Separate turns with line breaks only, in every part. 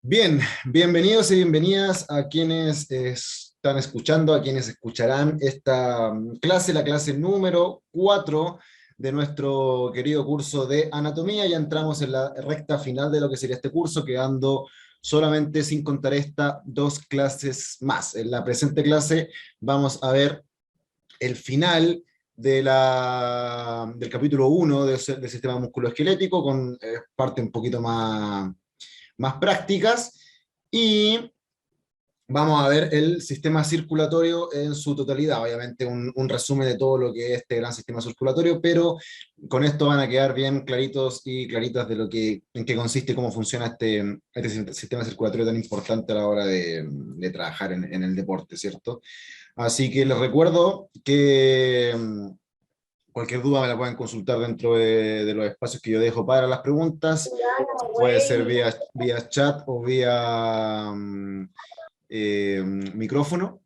Bien, bienvenidos y bienvenidas a quienes están escuchando, a quienes escucharán esta clase, la clase número 4 de nuestro querido curso de anatomía. Ya entramos en la recta final de lo que sería este curso, quedando solamente, sin contar esta, dos clases más. En la presente clase vamos a ver el final del capítulo 1 del sistema musculoesquelético, con parte un poquito más prácticas, y vamos a ver el sistema circulatorio en su totalidad, obviamente un resumen de todo lo que es este gran sistema circulatorio, pero con esto van a quedar bien claritos y claritas de en qué consiste y cómo funciona este sistema circulatorio tan importante a la hora de trabajar en el deporte, ¿cierto? Así que les recuerdo que cualquier duda me la pueden consultar dentro de los espacios que yo dejo para las preguntas. Puede ser vía chat o vía micrófono.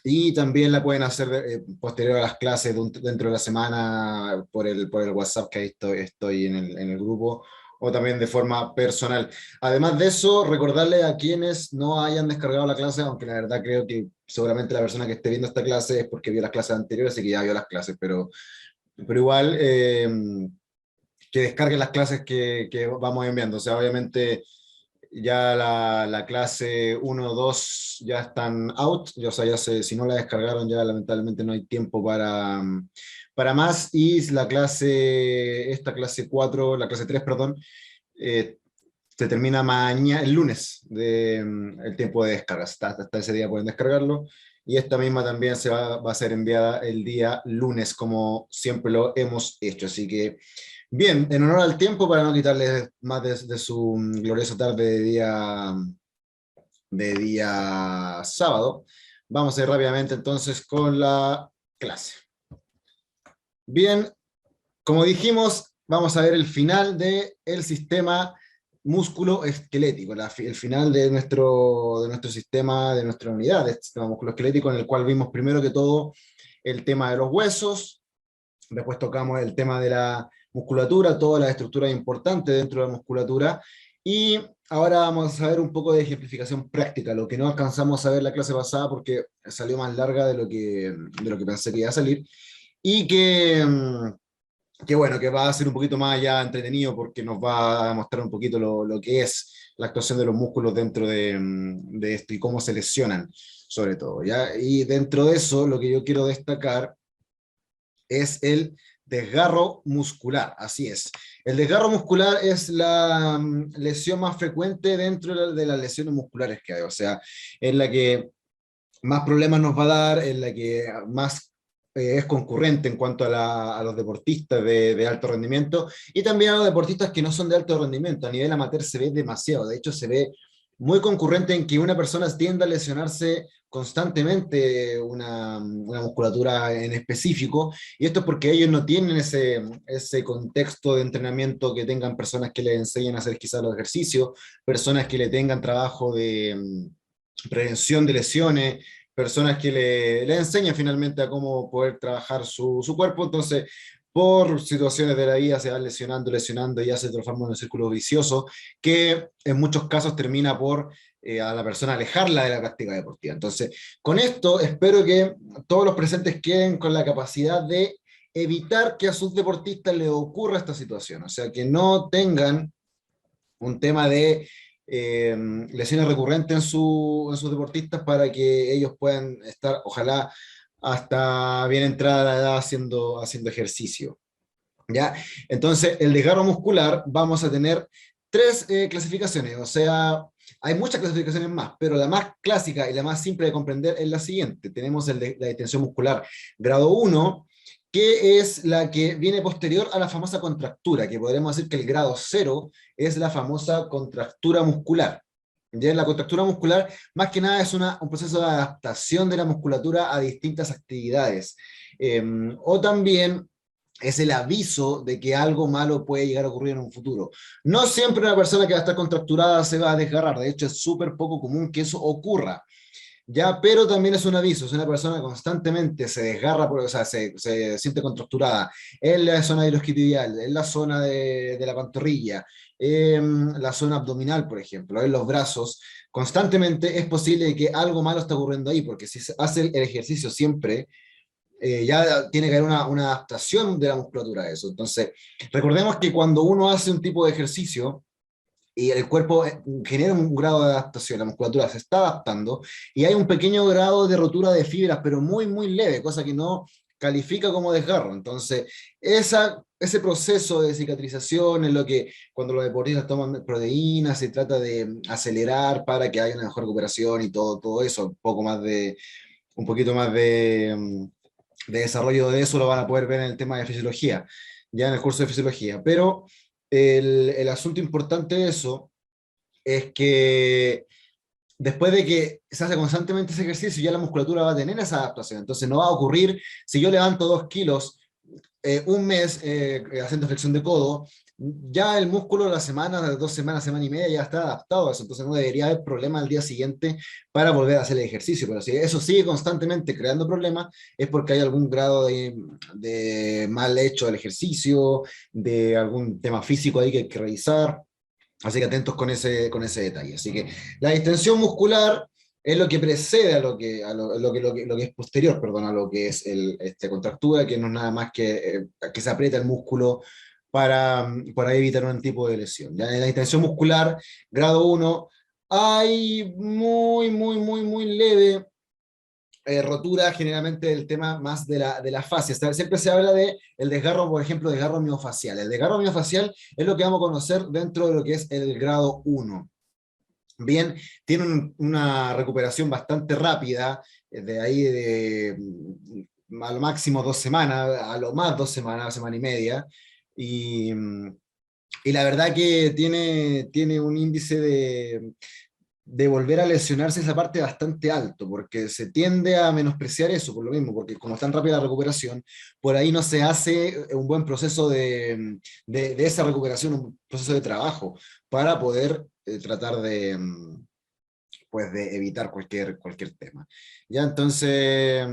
Y también la pueden hacer posterior a las clases dentro de la semana por el WhatsApp, que ahí estoy en el grupo, o también de forma personal. Además de eso, recordarle a quienes no hayan descargado la clase, aunque la verdad creo que seguramente la persona que esté viendo esta clase es porque vio las clases anteriores, así que ya vio las clases, pero igual que descarguen las clases que vamos enviando. O sea, obviamente ya la clase uno o 2 ya están out, o sea, si no la descargaron ya lamentablemente no hay tiempo para más, y esta clase 4, la clase 3 perdón, eh, se termina mañana, el lunes, el tiempo de descarga. Hasta ese día pueden descargarlo, y esta misma también va a ser enviada el día lunes, como siempre lo hemos hecho, así que bien, en honor al tiempo, para no quitarles más de su gloriosa tarde de día sábado, vamos a ir rápidamente entonces con la clase. Bien, como dijimos, vamos a ver el final del sistema musculoesquelético, el final de nuestro sistema, de nuestra unidad de sistema musculoesquelético, en el cual vimos primero que todo el tema de los huesos. Después tocamos el tema de la musculatura, todas las estructuras importantes dentro de la musculatura. Y ahora vamos a ver un poco de ejemplificación práctica, lo que no alcanzamos a ver la clase pasada porque salió más larga de lo que pensé que iba a salir. Y que bueno, que va a ser un poquito más ya entretenido porque nos va a mostrar un poquito lo que es la actuación de los músculos dentro de esto y cómo se lesionan, sobre todo, ¿ya? Y dentro de eso, lo que yo quiero destacar es el desgarro muscular, así es. El desgarro muscular es la lesión más frecuente dentro de las lesiones musculares que hay, o sea, es la que más problemas nos va a dar, es la que más es concurrente en cuanto a los deportistas de alto rendimiento, y también a los deportistas que no son de alto rendimiento. A nivel amateur se ve demasiado, de hecho se ve muy concurrente en que una persona tienda a lesionarse constantemente una musculatura en específico, y esto es porque ellos no tienen ese contexto de entrenamiento que tengan personas que les enseñen a hacer quizás los ejercicios, personas que le tengan trabajo de prevención de lesiones, personas que le enseñan finalmente a cómo poder trabajar su cuerpo. Entonces, por situaciones de la vida se van lesionando, lesionando, y ya se transforma en un círculo vicioso que en muchos casos termina por a la persona alejarla de la práctica deportiva. Entonces, con esto espero que todos los presentes queden con la capacidad de evitar que a sus deportistas les ocurra esta situación, o sea, que no tengan un tema de lesiones recurrentes en sus deportistas, para que ellos puedan estar, ojalá, hasta bien entrada la edad haciendo ejercicio. ¿Ya? Entonces, el desgarro muscular vamos a tener tres clasificaciones, o sea, hay muchas clasificaciones más, pero la más clásica y la más simple de comprender es la siguiente. Tenemos la distensión muscular grado 1, que es la que viene posterior a la famosa contractura, que podremos decir que el grado 0 es la famosa contractura muscular. Ya la contractura muscular, más que nada, es un proceso de adaptación de la musculatura a distintas actividades. O también es el aviso de que algo malo puede llegar a ocurrir en un futuro. No siempre una persona que va a estar contracturada se va a desgarrar, de hecho es súper poco común que eso ocurra, ya, pero también es un aviso, si una persona constantemente se desgarra, o sea, se siente contracturada en la zona del isquiotibial, en la zona de la pantorrilla, en la zona abdominal, por ejemplo, en los brazos, constantemente es posible que algo malo está ocurriendo ahí, porque si se hace el ejercicio siempre, ya tiene que haber una adaptación de la musculatura a eso. Entonces, recordemos que cuando uno hace un tipo de ejercicio, y el cuerpo genera un grado de adaptación, la musculatura se está adaptando y hay un pequeño grado de rotura de fibras, pero muy, muy leve, cosa que no califica como desgarro. Entonces, ese proceso de cicatrización es lo que cuando los deportistas toman proteínas se trata de acelerar para que haya una mejor recuperación y todo eso, un poquito más de desarrollo de eso lo van a poder ver en el tema de fisiología, ya en el curso de fisiología. Pero el asunto importante de eso es que después de que se hace constantemente ese ejercicio, ya la musculatura va a tener esa adaptación. Entonces no va a ocurrir, si yo levanto 2 kilos un mes haciendo flexión de codo, ya el músculo la semana, de 2 semanas, semana y media ya está adaptado a eso, entonces no debería haber problema al día siguiente para volver a hacer el ejercicio, pero si eso sigue constantemente creando problemas, es porque hay algún grado de mal hecho del ejercicio, de algún tema físico ahí que hay que revisar, así que atentos con ese detalle. Así que la distensión muscular es lo que precede a lo que es posterior, perdón, a lo que es contractura, que no es nada más que se aprieta el músculo para evitar un tipo de lesión. ¿Ya? En la distensión muscular, grado 1, hay muy, muy, muy, muy leve rotura generalmente del tema más de la fascia. Siempre se habla de el desgarro, por ejemplo, desgarro miofacial. El desgarro miofacial es lo que vamos a conocer dentro de lo que es el grado 1. Bien, tiene una recuperación bastante rápida, de ahí a lo máximo 2 semanas, a lo más 2 semanas, semana y media, y la verdad que tiene un índice de volver a lesionarse esa parte bastante alto, porque se tiende a menospreciar eso, por lo mismo, porque como es tan rápida la recuperación, por ahí no se hace un buen proceso de esa recuperación, un proceso de trabajo, para poder tratar pues de evitar cualquier tema. Ya entonces,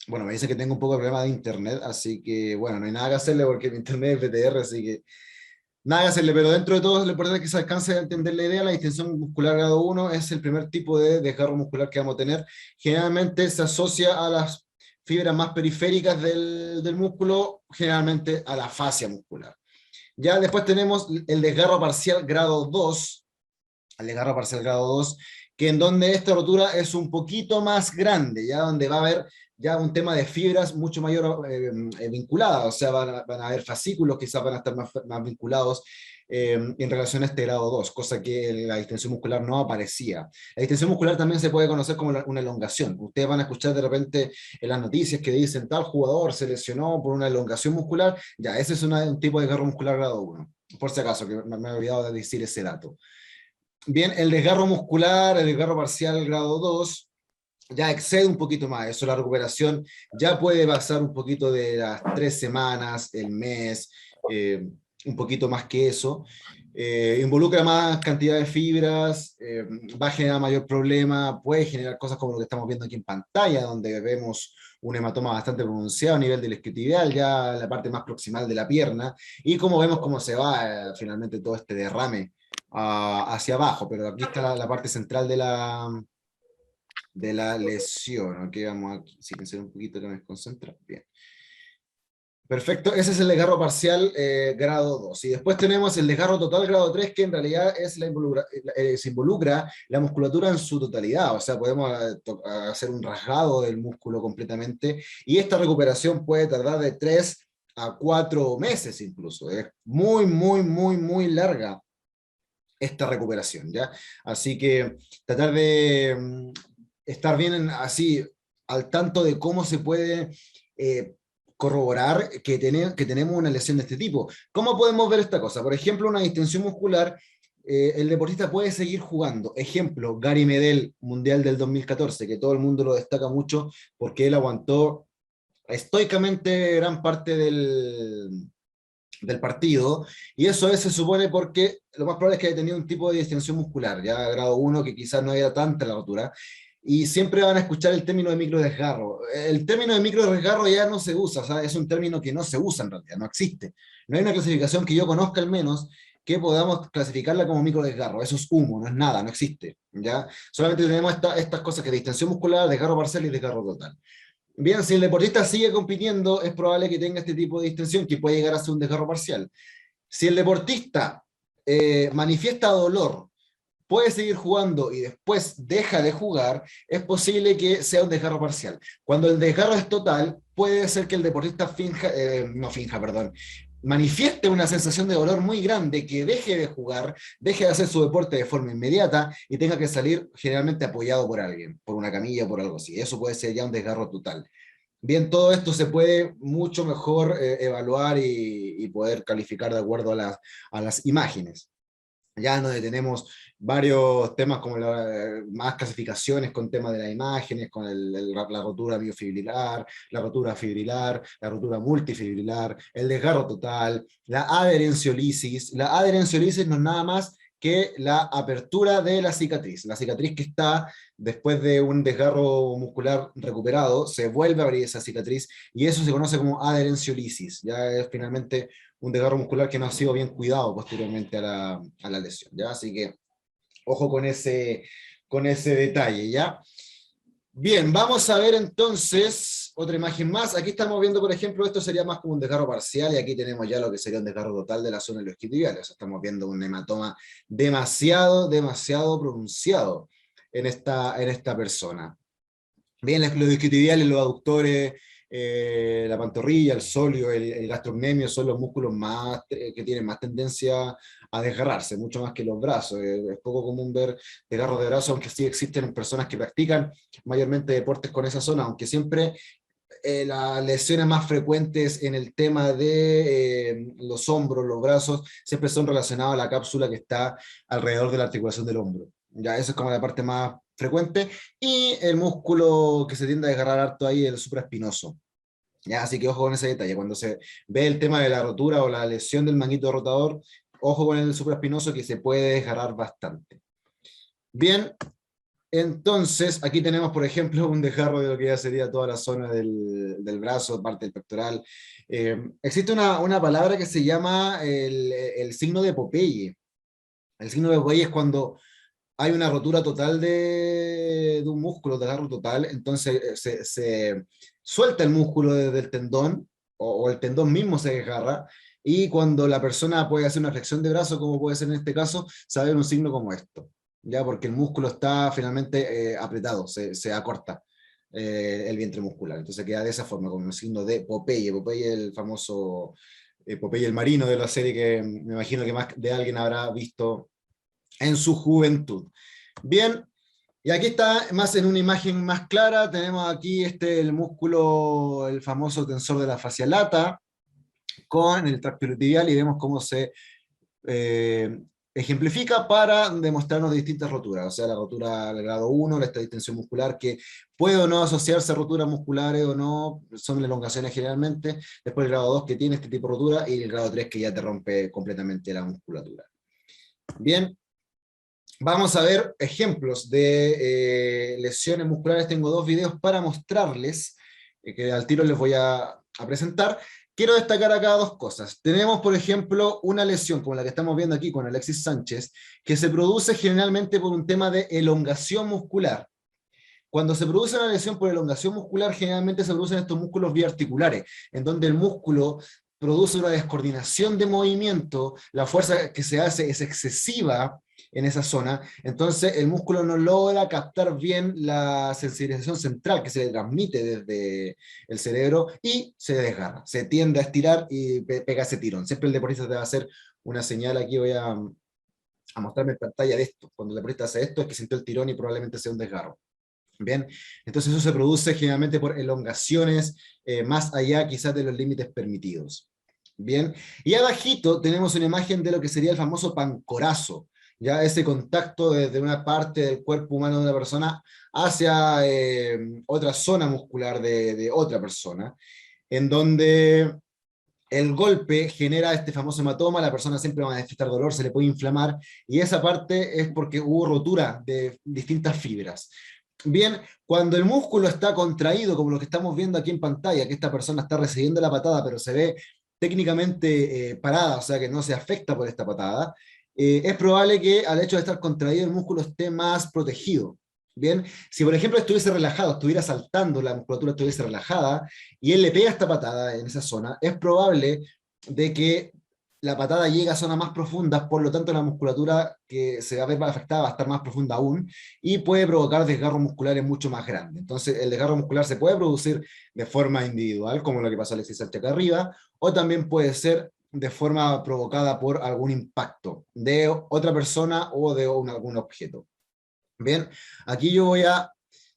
bueno, me dice que tengo un poco de problema de internet, así que bueno, no hay nada que hacerle porque mi internet es VTR, así que nada que hacerle, pero dentro de todo lo importante es que se alcance a entender la idea. La distensión muscular grado 1 es el primer tipo de desgarro muscular que vamos a tener. Generalmente se asocia a las fibras más periféricas del músculo, generalmente a la fascia muscular. Ya después tenemos el desgarro parcial grado 2, el desgarro parcial grado 2, que en donde esta rotura es un poquito más grande, ya donde va a haber ya un tema de fibras mucho mayor vinculada, o sea, van a haber fascículos, quizás van a estar más vinculados en relación a este grado 2, cosa que en la distensión muscular no aparecía. La distensión muscular también se puede conocer como una elongación. Ustedes van a escuchar de repente en las noticias que dicen tal jugador se lesionó por una elongación muscular, ya, ese es un tipo de desgarro muscular grado 1, por si acaso, que me he olvidado de decir ese dato. Bien, el desgarro muscular, el desgarro parcial grado 2 ya excede un poquito más, eso la recuperación ya puede pasar un poquito de las 3 semanas, el mes, un poquito más que eso. Involucra más cantidad de fibras, va a generar mayor problema, puede generar cosas como lo que estamos viendo aquí en pantalla, donde vemos un hematoma bastante pronunciado a nivel del isquiotibial, ya la parte más proximal de la pierna, y como vemos cómo se va finalmente todo este derrame hacia abajo, pero aquí está la parte central de la lesión. Ok, vamos aquí, si pensé un poquito que me desconcentra. Bien. Perfecto, ese es el desgarro parcial grado 2. Y después tenemos el desgarro total grado 3, que en realidad se involucra la musculatura en su totalidad. O sea, podemos hacer un rasgado del músculo completamente. Y esta recuperación puede tardar de 3 a 4 meses incluso. Es muy, muy, muy, muy larga esta recuperación, ¿ya? Así que tratar de estar bien así al tanto de cómo se puede corroborar que tenemos una lesión de este tipo. ¿Cómo podemos ver esta cosa? Por ejemplo, una distensión muscular, el deportista puede seguir jugando. Ejemplo, Gary Medel, Mundial del 2014, que todo el mundo lo destaca mucho porque él aguantó estoicamente gran parte del partido, y eso se supone porque lo más probable es que haya tenido un tipo de distensión muscular, ya grado 1, que quizás no era tanta la rotura, y siempre van a escuchar el término de microdesgarro. El término de microdesgarro ya no se usa, o sea, es un término que no se usa en realidad, no existe. No hay una clasificación que yo conozca al menos que podamos clasificarla como microdesgarro. Eso es humo, no es nada, no existe, ¿ya? Solamente tenemos estas cosas que es distensión muscular, desgarro parcial y desgarro total. Bien, si el deportista sigue compitiendo, es probable que tenga este tipo de distensión que puede llegar a ser un desgarro parcial. Si el deportista manifiesta dolor, puede seguir jugando y después deja de jugar, es posible que sea un desgarro parcial. Cuando el desgarro es total, puede ser que el deportista manifieste una sensación de dolor muy grande, que deje de jugar, deje de hacer su deporte de forma inmediata y tenga que salir generalmente apoyado por alguien, por una camilla o por algo así. Eso puede ser ya un desgarro total. Bien, todo esto se puede mucho mejor evaluar y poder calificar de acuerdo a las imágenes. Ya nos detenemos varios temas como más clasificaciones con temas de las imágenes, con la rotura biofibrilar, la rotura fibrilar, la rotura multifibrilar, el desgarro total, la adherenciolisis. La adherenciolisis no es nada más que la apertura de la cicatriz que está después de un desgarro muscular recuperado, se vuelve a abrir esa cicatriz y eso se conoce como adherenciolisis. Ya es finalmente un desgarro muscular que no ha sido bien cuidado posteriormente a la lesión, ¿ya? Así que ojo con ese detalle, ¿ya? Bien, vamos a ver entonces otra imagen más. Aquí estamos viendo, por ejemplo, esto sería más como un desgarro parcial y aquí tenemos ya lo que sería un desgarro total de la zona isquiotibial. O sea, estamos viendo un hematoma demasiado pronunciado en esta persona. Bien, los isquiotibiales, los aductores, la pantorrilla, el sóleo, el gastrocnemio son los músculos más que tienen más tendencia a desgarrarse, mucho más que los brazos. Es poco común ver desgarros de brazos, aunque sí existen en personas que practican mayormente deportes con esa zona, aunque siempre las lesiones más frecuentes en el tema de los hombros, los brazos, siempre son relacionadas a la cápsula que está alrededor de la articulación del hombro. Ya, eso es como la parte más frecuente. Y el músculo que se tiende a desgarrar harto ahí es el supraespinoso. Ya, así que ojo con ese detalle. Cuando se ve el tema de la rotura o la lesión del manguito rotador, ojo con el supraespinoso que se puede desgarrar bastante. Bien, entonces, aquí tenemos, por ejemplo, un desgarro de lo que ya sería toda la zona del brazo, parte del pectoral. Existe una palabra que se llama el signo de Popeye. El signo de Popeye es cuando hay una rotura total de un músculo, desgarro total, entonces se suelta el músculo desde el tendón, o el tendón mismo se desgarra, y cuando la persona puede hacer una flexión de brazo, como puede ser en este caso, se va a ver un signo como esto, ya porque el músculo está finalmente apretado, se acorta el vientre muscular, entonces queda de esa forma, con un signo de Popeye. Popeye, el famoso Popeye el marino de la serie que me imagino que más de alguien habrá visto en su juventud. Bien, y aquí está más en una imagen más clara, tenemos aquí el músculo, el famoso tensor de la fascia lata, con el tracto tibial y vemos cómo se ejemplifica para demostrarnos distintas roturas, o sea, la rotura del grado 1, esta distensión muscular que puede o no asociarse a roturas musculares o no, son elongaciones generalmente, después el grado 2 que tiene este tipo de rotura y el grado 3 que ya te rompe completamente la musculatura. Bien, vamos a ver ejemplos de lesiones musculares. Tengo dos videos para mostrarles, que al tiro les voy a presentar. Quiero destacar acá dos cosas. Tenemos, por ejemplo, una lesión como la que estamos viendo aquí con Alexis Sánchez, que se produce generalmente por un tema de elongación muscular. Cuando se produce una lesión por elongación muscular, generalmente se producen estos músculos biarticulares, en donde el músculo produce una descoordinación de movimiento, la fuerza que se hace es excesiva en esa zona, entonces el músculo no logra captar bien la sensibilización central que se le transmite desde el cerebro y se desgarra, se tiende a estirar y pega ese tirón. Siempre el deportista te va a hacer una señal, aquí voy a mostrarme en pantalla de esto, cuando el deportista hace esto es que sintió el tirón y probablemente sea un desgarro. Bien, entonces eso se produce generalmente por elongaciones más allá quizás de los límites permitidos. Bien, y abajito tenemos una imagen de lo que sería el famoso pancorazo, ya ese contacto desde una parte del cuerpo humano de una persona hacia otra zona muscular de otra persona, en donde el golpe genera este famoso hematoma, la persona siempre va a manifestar dolor, se le puede inflamar, y esa parte es porque hubo rotura de distintas fibras. Bien, cuando el músculo está contraído, como lo que estamos viendo aquí en pantalla, que esta persona está recibiendo la patada, pero se ve técnicamente parada, o sea que no se afecta por esta patada, es probable que al hecho de estar contraído el músculo esté más protegido. Bien, si por ejemplo estuviese relajado, estuviera saltando, la musculatura estuviese relajada, y él le pega esta patada en esa zona, es probable de que la patada llegue a zonas más profundas, por lo tanto la musculatura que se va a ver afectada va a estar más profunda aún, y puede provocar desgarros musculares mucho más grandes. Entonces el desgarro muscular se puede producir de forma individual, como lo que pasó a Alexis Sánchez acá arriba, o también puede ser de forma provocada por algún impacto de otra persona o de algún objeto. Bien, aquí yo voy a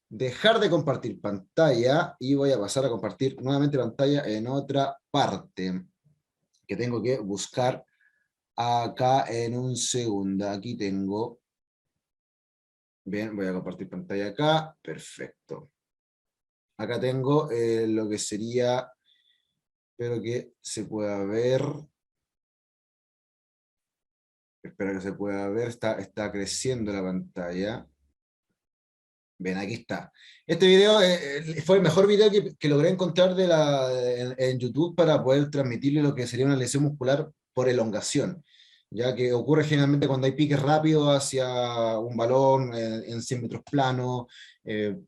dejar de compartir pantalla y voy a pasar a compartir nuevamente pantalla en otra parte que tengo que buscar acá en un segundo. Aquí tengo. Bien, voy a compartir pantalla acá. Perfecto. Acá tengo lo que sería, espero que se pueda ver. Espero que se pueda ver. Está creciendo la pantalla. Bien, aquí está. Este video fue el mejor video que logré encontrar en YouTube para poder transmitirle lo que sería una lesión muscular por elongación, ya que ocurre generalmente cuando hay piques rápidos hacia un balón en 100 metros plano, eh,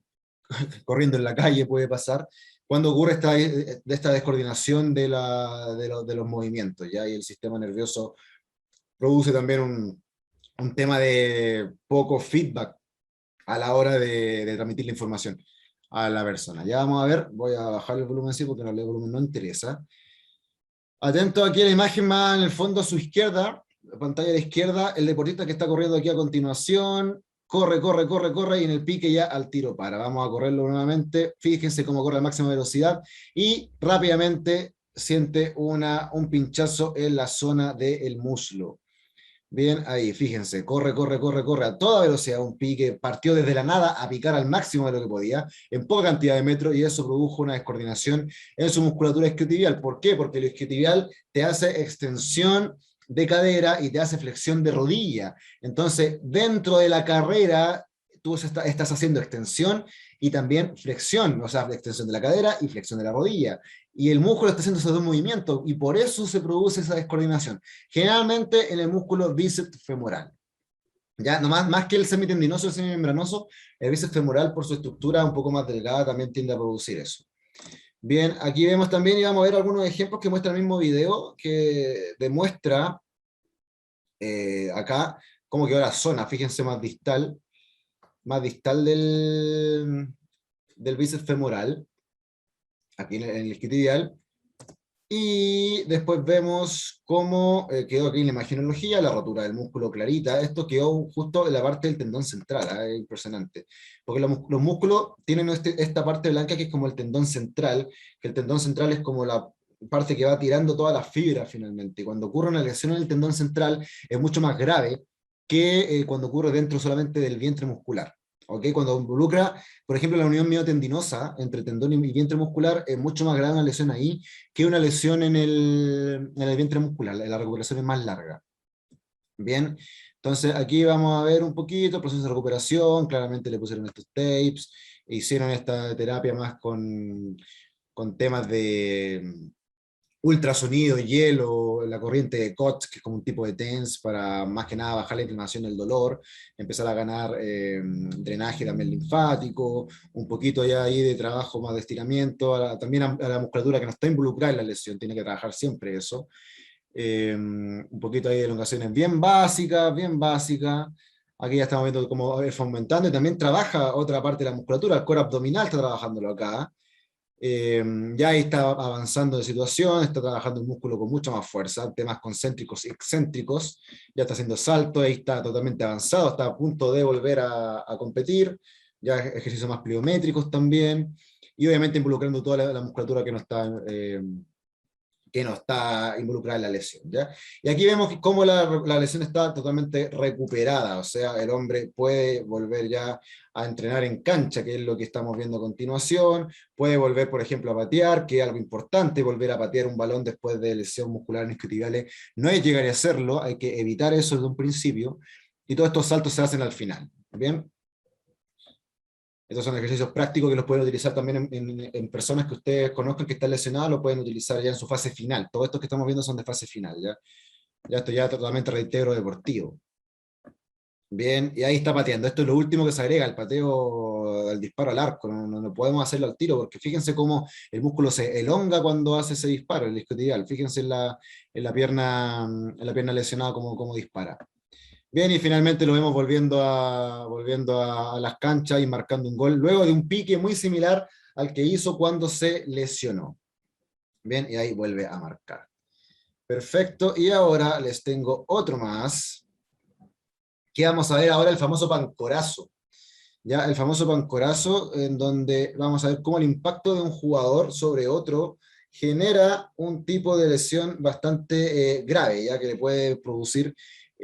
corriendo en la calle puede pasar, cuando ocurre esta descoordinación de los movimientos, ¿ya? Y el sistema nervioso produce también un tema de poco feedback a la hora de transmitir la información a la persona. Ya vamos a ver, voy a bajar el volumen sí, porque el volumen no interesa. Atento aquí a la imagen más en el fondo a su izquierda, la pantalla a la izquierda, el deportista que está corriendo aquí a continuación, corre, corre, corre, corre, y en el pique ya al tiro para. Vamos a correrlo nuevamente, fíjense cómo corre a máxima velocidad, y rápidamente siente un pinchazo en la zona del muslo. Bien, ahí, fíjense, corre, corre, corre, corre a toda velocidad, un pique, partió desde la nada a picar al máximo de lo que podía, en poca cantidad de metros, y eso produjo una descoordinación en su musculatura isquiotibial. ¿Por qué? Porque el isquiotibial te hace extensión de cadera y te hace flexión de rodilla. Entonces, dentro de la carrera, tú estás haciendo extensión y también flexión, o sea, extensión de la cadera y flexión de la rodilla. Y el músculo está haciendo esos dos movimientos, y por eso se produce esa descoordinación. Generalmente en el músculo bíceps femoral. Ya, nomás, más que el semitendinoso y el semimembranoso, el bíceps femoral, por su estructura un poco más delgada, también tiende a producir eso. Bien, aquí vemos también, y vamos a ver algunos ejemplos que muestra el mismo video, que demuestra acá cómo quedó la zona, fíjense, más distal del bíceps femoral, aquí en el isquiotibial. Y después vemos cómo quedó aquí en la imagenología, la rotura del músculo clarita. Esto quedó justo en la parte del tendón central, es impresionante. Porque los músculos tienen esta parte blanca que es como el tendón central, que el tendón central es como la parte que va tirando todas las fibras finalmente. Y cuando ocurre una lesión en el tendón central es mucho más grave que cuando ocurre dentro solamente del vientre muscular. ¿Okay? Cuando involucra, por ejemplo, la unión miotendinosa entre tendón y vientre muscular, es mucho más grave una lesión ahí que una lesión en el vientre muscular. La recuperación es más larga. Bien, entonces aquí vamos a ver un poquito el proceso de recuperación. Claramente le pusieron estos tapes, hicieron esta terapia más con temas de ultrasonido, hielo, la corriente de COTS, que es como un tipo de TENS para más que nada bajar la inflamación del dolor, empezar a ganar drenaje también linfático, un poquito ya ahí de trabajo más de estiramiento, también a la musculatura que no está involucrada en la lesión, tiene que trabajar siempre eso. Un poquito ahí de elongaciones bien básicas, bien básicas. Aquí ya estamos viendo cómo va aumentando, y también trabaja otra parte de la musculatura, el core abdominal está trabajándolo acá. Ya ahí está avanzando de situación, está trabajando el músculo con mucha más fuerza, temas concéntricos y excéntricos, ya está haciendo salto, ahí está totalmente avanzado, está a punto de volver a competir, ya ejercicios más pliométricos también, y obviamente involucrando toda la musculatura que no está que no está involucrada en la lesión, ¿ya? Y aquí vemos cómo la lesión está totalmente recuperada, o sea, el hombre puede volver ya a entrenar en cancha, que es lo que estamos viendo a continuación, puede volver, por ejemplo, a patear, que es algo importante, volver a patear un balón después de lesión muscular en isquiotibiales, no es llegar a hacerlo, hay que evitar eso desde un principio, y todos estos saltos se hacen al final, ¿bien? Estos son ejercicios prácticos que los pueden utilizar también en personas que ustedes conozcan que están lesionadas, lo pueden utilizar ya en su fase final. Todos estos que estamos viendo son de fase final, ¿ya? Ya esto ya totalmente reintegro deportivo. Bien, y ahí está pateando. Esto es lo último que se agrega, el pateo, el disparo al arco. No podemos hacerlo al tiro, porque fíjense cómo el músculo se elonga cuando hace ese disparo, el isquiotibial. Fíjense en la pierna lesionada cómo dispara. Bien, y finalmente lo vemos volviendo a las canchas y marcando un gol, luego de un pique muy similar al que hizo cuando se lesionó. Bien, y ahí vuelve a marcar. Perfecto, y ahora les tengo otro más, que vamos a ver ahora el famoso pancorazo. Ya, el famoso pancorazo, en donde vamos a ver cómo el impacto de un jugador sobre otro genera un tipo de lesión bastante grave, ya que le puede producir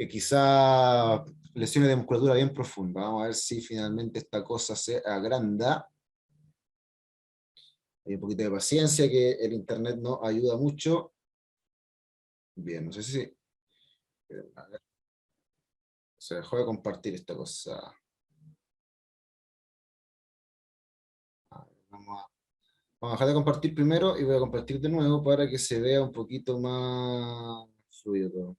quizá lesiones de musculatura bien profundas. Vamos a ver si finalmente esta cosa se agranda. Hay un poquito de paciencia, que el internet no ayuda mucho. Bien, no sé si a ver, se dejó de compartir esta cosa. A ver, vamos a dejar de compartir primero y voy a compartir de nuevo para que se vea un poquito más fluido todo.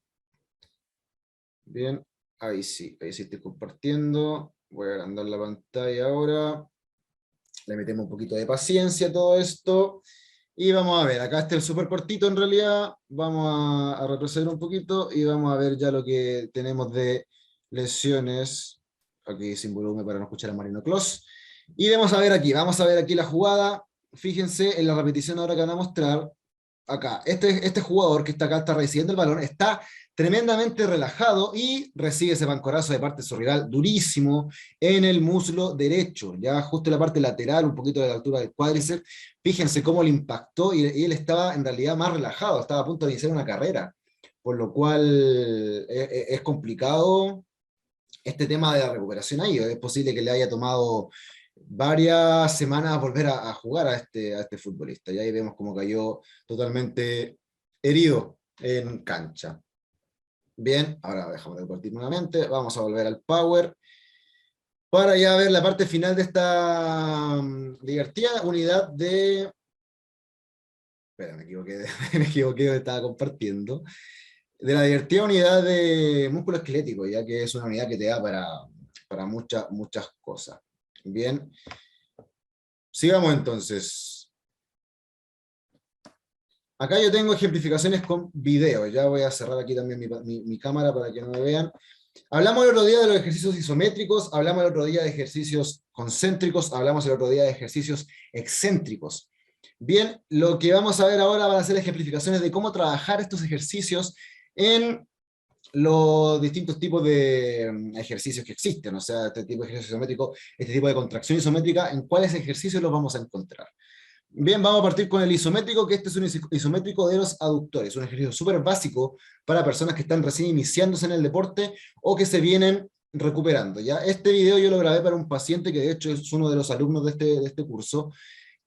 Bien, ahí sí estoy compartiendo. Voy a agrandar la pantalla ahora. Le metemos un poquito de paciencia a todo esto. Y vamos a ver, acá está el súper cortito en realidad. Vamos a retroceder un poquito y vamos a ver ya lo que tenemos de lesiones. Aquí sin volumen para no escuchar a Marino Clos. Y vamos a ver aquí la jugada. Fíjense en la repetición ahora que van a mostrar. Acá, este jugador que está acá está recibiendo el balón, está tremendamente relajado y recibe ese pancorazo de parte de su rival durísimo en el muslo derecho, ya justo en la parte lateral, un poquito de la altura del cuádriceps. Fíjense cómo le impactó y él estaba en realidad más relajado, estaba a punto de iniciar una carrera, por lo cual es complicado este tema de la recuperación ahí. Es posible que le haya tomado varias semanas volver a jugar a este futbolista. Y ahí vemos cómo cayó totalmente herido en cancha. Bien, ahora dejamos de compartir nuevamente. Vamos a volver al Power para ya ver la parte final de esta divertida unidad de... Espera, me equivoqué, me equivoqué, estaba compartiendo. De la divertida unidad de músculo esquelético, ya que es una unidad que te da para muchas cosas. Bien, sigamos entonces. Acá yo tengo ejemplificaciones con video. Ya voy a cerrar aquí también mi cámara para que no me vean. Hablamos el otro día de los ejercicios isométricos, hablamos el otro día de ejercicios concéntricos, hablamos el otro día de ejercicios excéntricos. Bien, lo que vamos a ver ahora van a ser ejemplificaciones de cómo trabajar estos ejercicios en los distintos tipos de ejercicios que existen, o sea, este tipo de ejercicio isométrico, este tipo de contracción isométrica, en cuáles ejercicios los vamos a encontrar. Bien, vamos a partir con el isométrico, que este es un isométrico de los aductores, un ejercicio súper básico para personas que están recién iniciándose en el deporte o que se vienen recuperando. ¿Ya? Este video yo lo grabé para un paciente que de hecho es uno de los alumnos de este curso,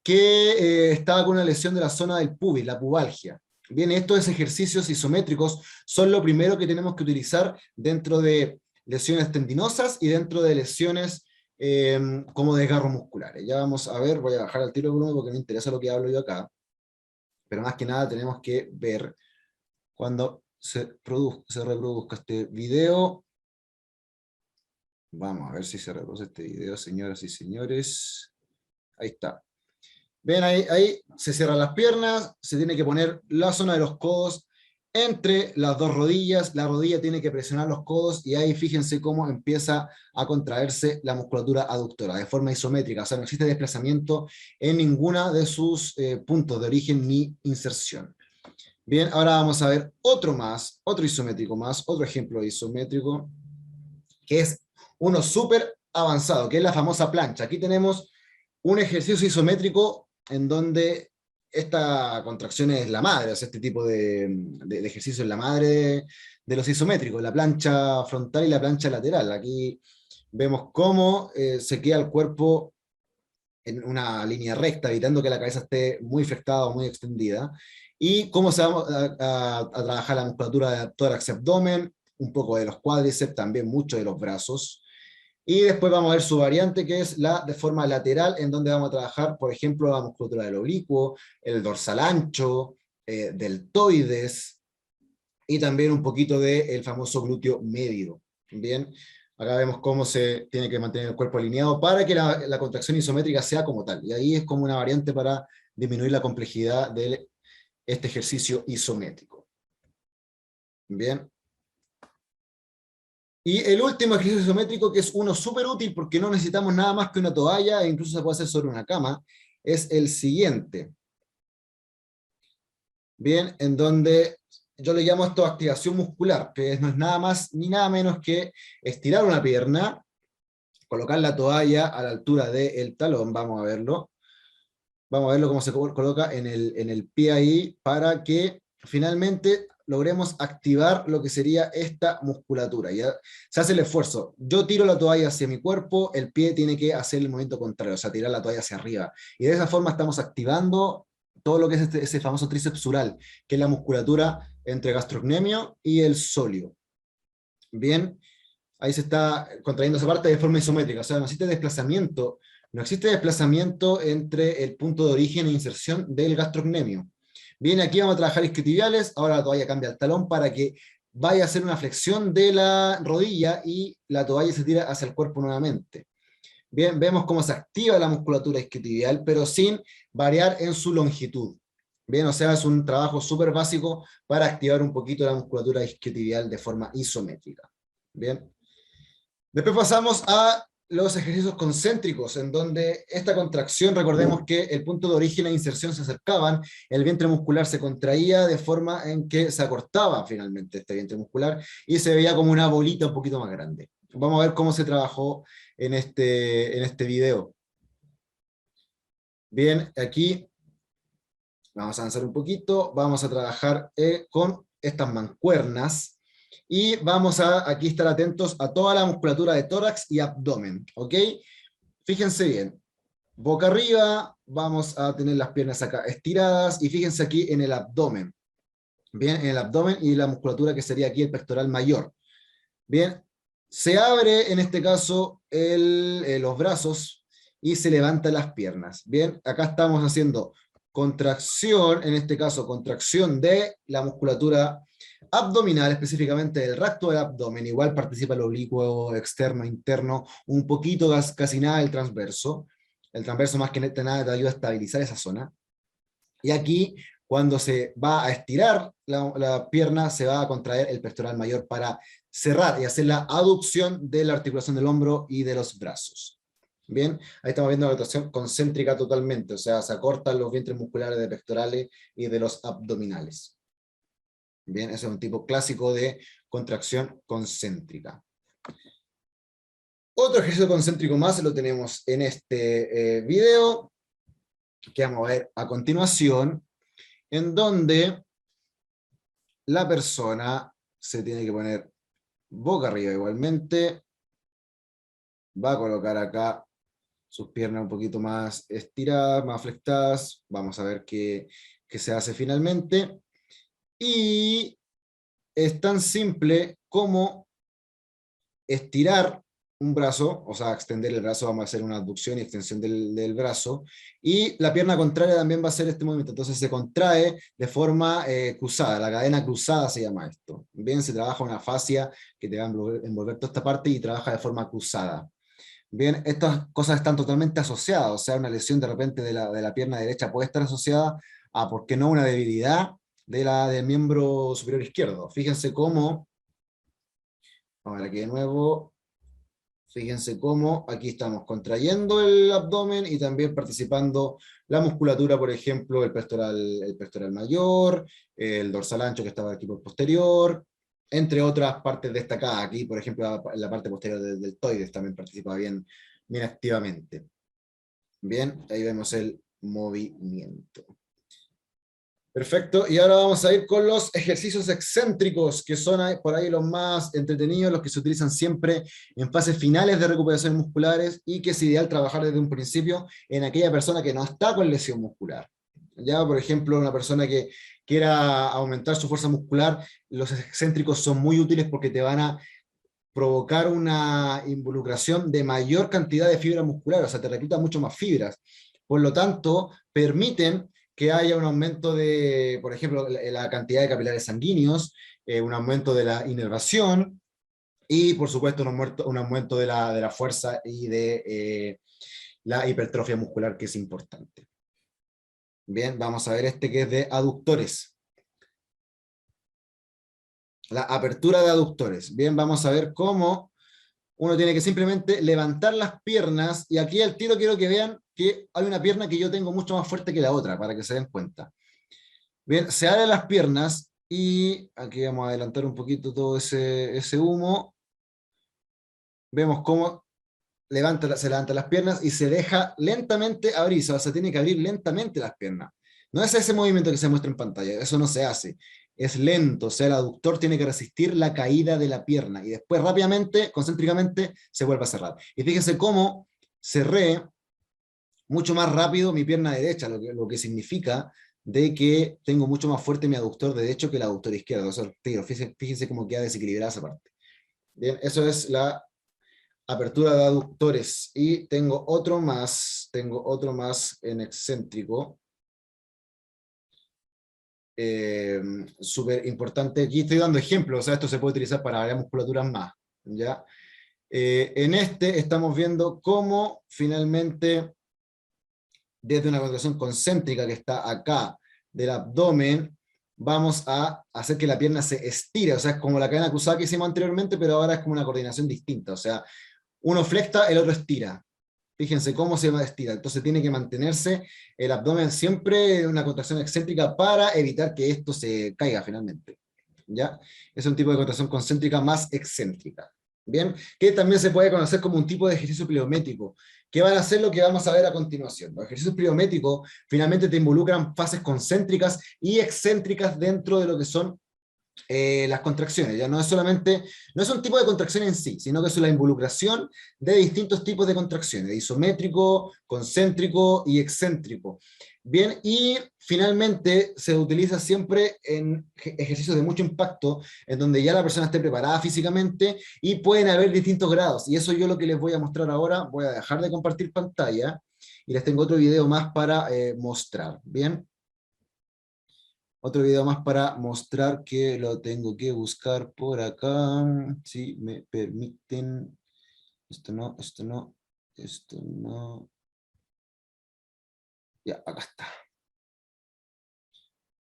que estaba con una lesión de la zona del pubis, la pubalgia. Bien, estos ejercicios isométricos son lo primero que tenemos que utilizar dentro de lesiones tendinosas y dentro de lesiones como desgarros musculares. Ya vamos a ver, voy a bajar al tiro de volumen porque me interesa lo que hablo yo acá, pero más que nada tenemos que ver cuando se reproduzca este video. Vamos a ver si se reproduce este video, señoras y señores. Ahí está. Ven, ahí se cierran las piernas, se tiene que poner la zona de los codos entre las dos rodillas, la rodilla tiene que presionar los codos y ahí fíjense cómo empieza a contraerse la musculatura aductora de forma isométrica, o sea, no existe desplazamiento en ninguna de sus puntos de origen ni inserción. Bien, ahora vamos a ver otro isométrico más, otro ejemplo isométrico, que es uno súper avanzado, que es la famosa plancha. Aquí tenemos un ejercicio isométrico en donde esta contracción es la madre, o sea, este tipo de ejercicio es la madre de los isométricos, la plancha frontal y la plancha lateral. Aquí vemos cómo se queda el cuerpo en una línea recta, evitando que la cabeza esté muy flectada o muy extendida, y cómo se va a trabajar la musculatura de tórax y abdomen, un poco de los cuádriceps, también mucho de los brazos, y después vamos a ver su variante, que es la de forma lateral, en donde vamos a trabajar, por ejemplo, la musculatura del oblicuo, el dorsal ancho, deltoides, y también un poquito del famoso glúteo medio. Bien, acá vemos cómo se tiene que mantener el cuerpo alineado para que la contracción isométrica sea como tal. Y ahí es como una variante para disminuir la complejidad de este ejercicio isométrico. Bien. Y el último ejercicio isométrico, que es uno súper útil porque no necesitamos nada más que una toalla e incluso se puede hacer sobre una cama, es el siguiente. Bien, en donde yo le llamo esto activación muscular, que no es nada más ni nada menos que estirar una pierna, colocar la toalla a la altura del talón, vamos a verlo cómo se coloca en el pie ahí, para que finalmente logremos activar lo que sería esta musculatura. Ya se hace el esfuerzo, yo tiro la toalla hacia mi cuerpo, el pie tiene que hacer el movimiento contrario, o sea, tirar la toalla hacia arriba, y de esa forma estamos activando todo lo que es ese famoso tríceps sural, que es la musculatura entre gastrocnemio y el sóleo. Bien, ahí se está contrayendo esa parte de forma isométrica, o sea, no existe desplazamiento entre el punto de origen e inserción del gastrocnemio. Bien, aquí vamos a trabajar isquiotibiales, ahora la toalla cambia al talón para que vaya a hacer una flexión de la rodilla y la toalla se tira hacia el cuerpo nuevamente. Bien, vemos cómo se activa la musculatura isquiotibial, pero sin variar en su longitud. Bien, o sea, es un trabajo súper básico para activar un poquito la musculatura isquiotibial de forma isométrica. Bien. Después pasamos a los ejercicios concéntricos, en donde esta contracción, recordemos que el punto de origen e inserción se acercaban, el vientre muscular se contraía de forma en que se acortaba finalmente este vientre muscular y se veía como una bolita un poquito más grande. Vamos a ver cómo se trabajó en este video. Bien, aquí vamos a avanzar un poquito, vamos a trabajar con estas mancuernas, y vamos a aquí estar atentos a toda la musculatura de tórax y abdomen, ¿ok? Fíjense bien, boca arriba, vamos a tener las piernas acá estiradas, y fíjense aquí en el abdomen, bien, en el abdomen y la musculatura que sería aquí el pectoral mayor. Bien, se abre en este caso los brazos y se levantan las piernas. Bien, acá estamos haciendo contracción, en este caso contracción de la musculatura abdominal, específicamente del recto del abdomen. Igual participa el oblicuo externo, interno, un poquito, casi nada el transverso. El transverso más que nada te ayuda a estabilizar esa zona. Y aquí, cuando se va a estirar la pierna, se va a contraer el pectoral mayor para cerrar y hacer la aducción de la articulación del hombro y de los brazos. Bien, ahí estamos viendo la rotación concéntrica totalmente, o sea, se acortan los vientres musculares de pectorales y de los abdominales. Bien, ese es un tipo clásico de contracción concéntrica. Otro ejercicio concéntrico más lo tenemos en este video, que vamos a ver a continuación, en donde la persona se tiene que poner boca arriba igualmente, va a colocar acá sus piernas un poquito más estiradas, más flectadas, vamos a ver qué se hace finalmente, y es tan simple como estirar un brazo, o sea, extender el brazo, vamos a hacer una abducción y extensión del brazo, y la pierna contraria también va a hacer este movimiento, entonces se contrae de forma cruzada, la cadena cruzada se llama esto. Bien, se trabaja una fascia que te va a envolver toda esta parte y trabaja de forma cruzada. Bien, estas cosas están totalmente asociadas, o sea, una lesión de repente de la pierna derecha puede estar asociada a, ¿por qué no?, una debilidad del miembro superior izquierdo. Fíjense cómo, vamos a ver aquí de nuevo, fíjense cómo aquí estamos contrayendo el abdomen y también participando la musculatura, por ejemplo, el pectoral mayor, el dorsal ancho que estaba aquí por posterior, entre otras partes destacadas. Aquí, por ejemplo, en la parte posterior del deltoides también participa bien activamente. Bien, ahí vemos el movimiento. Perfecto, y ahora vamos a ir con los ejercicios excéntricos, que son por ahí los más entretenidos, los que se utilizan siempre en fases finales de recuperación musculares y que es ideal trabajar desde un principio en aquella persona que no está con lesión muscular. Ya, por ejemplo, una persona que quiera aumentar su fuerza muscular, los excéntricos son muy útiles porque te van a provocar una involucración de mayor cantidad de fibra muscular, o sea, te recluta mucho más fibras. Por lo tanto, permiten que haya un aumento de, por ejemplo, la cantidad de capilares sanguíneos, un aumento de la inervación y, por supuesto, un aumento de la fuerza y de la hipertrofia muscular, que es importante. Bien, vamos a ver este que es de aductores. La apertura de aductores. Bien, vamos a ver cómo uno tiene que simplemente levantar las piernas, y aquí al tiro quiero que vean que hay una pierna que yo tengo mucho más fuerte que la otra, para que se den cuenta. Bien, se abren las piernas, y aquí vamos a adelantar un poquito todo ese humo. Vemos cómo se levantan las piernas y se deja lentamente abrirse, o sea, tiene que abrir lentamente las piernas. No es ese movimiento que se muestra en pantalla, eso no se hace. Es lento, o sea, el aductor tiene que resistir la caída de la pierna y después rápidamente, concéntricamente, se vuelve a cerrar. Y fíjense cómo cerré mucho más rápido mi pierna derecha, lo que significa de que tengo mucho más fuerte mi aductor derecho que el aductor izquierdo. O sea, fíjense cómo queda desequilibrada esa parte. Bien, eso es la apertura de aductores. Y tengo otro más en excéntrico, súper importante. Aquí estoy dando ejemplos, o sea, esto se puede utilizar para varias musculaturas más, ¿ya? En este estamos viendo cómo finalmente, desde una contracción concéntrica que está acá del abdomen, vamos a hacer que la pierna se estire, o sea, es como la cadena cruzada que hicimos anteriormente, pero ahora es como una coordinación distinta, o sea, uno flexa, el otro estira. Fíjense cómo se estira. Entonces tiene que mantenerse el abdomen siempre en una contracción excéntrica para evitar que esto se caiga finalmente. ¿Ya? Es un tipo de contracción concéntrica más excéntrica. Bien, que también se puede conocer como un tipo de ejercicio pliométrico, que van a ser lo que vamos a ver a continuación. Los ejercicios pliométricos finalmente te involucran fases concéntricas y excéntricas dentro de lo que son las contracciones. Ya no es solamente, no es un tipo de contracción en sí, sino que es la involucración de distintos tipos de contracciones, isométrico, concéntrico y excéntrico. Bien, y finalmente se utiliza siempre en ejercicios de mucho impacto, en donde ya la persona esté preparada físicamente y pueden haber distintos grados. Y eso yo lo que les voy a mostrar ahora, voy a dejar de compartir pantalla y les tengo otro video más para mostrar. Bien. Otro video más para mostrar, que lo tengo que buscar por acá, si me permiten. Esto no, esto no, esto no. Ya, acá está.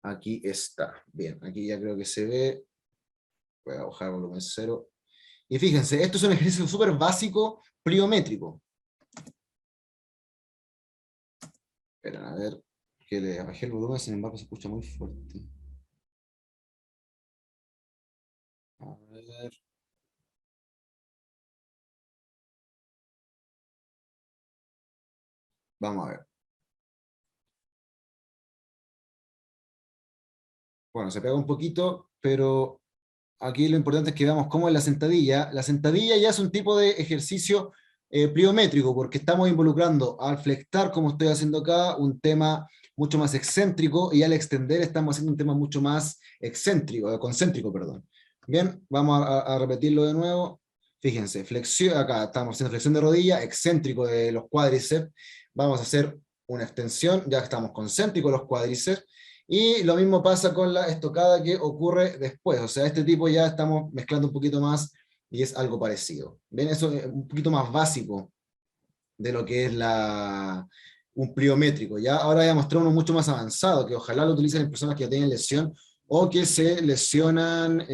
Aquí está. Bien, aquí ya creo que se ve. Voy a bajar el volumen 0. Y fíjense, esto es un ejercicio súper básico, pliométrico. Esperen, a ver, que le bajé el volumen, sin embargo se escucha muy fuerte. A ver. Vamos a ver. Bueno, se pega un poquito, pero aquí lo importante es que veamos cómo es la sentadilla. La sentadilla ya es un tipo de ejercicio pliométrico, porque estamos involucrando al flexar, como estoy haciendo acá, un tema mucho más excéntrico, y al extender estamos haciendo un tema mucho más excéntrico, concéntrico, perdón. Bien, vamos a repetirlo de nuevo. Fíjense, flexión, acá estamos haciendo flexión de rodilla, excéntrico de los cuádriceps. Vamos a hacer una extensión, ya estamos concéntricos los cuádriceps. Y lo mismo pasa con la estocada que ocurre después. O sea, este tipo ya estamos mezclando un poquito más y es algo parecido. ¿Ven? Eso es un poquito más básico de lo que es un pliométrico. ¿Ya? Ahora voy a mostrar uno mucho más avanzado, que ojalá lo utilicen en personas que ya tienen lesión o que se lesionan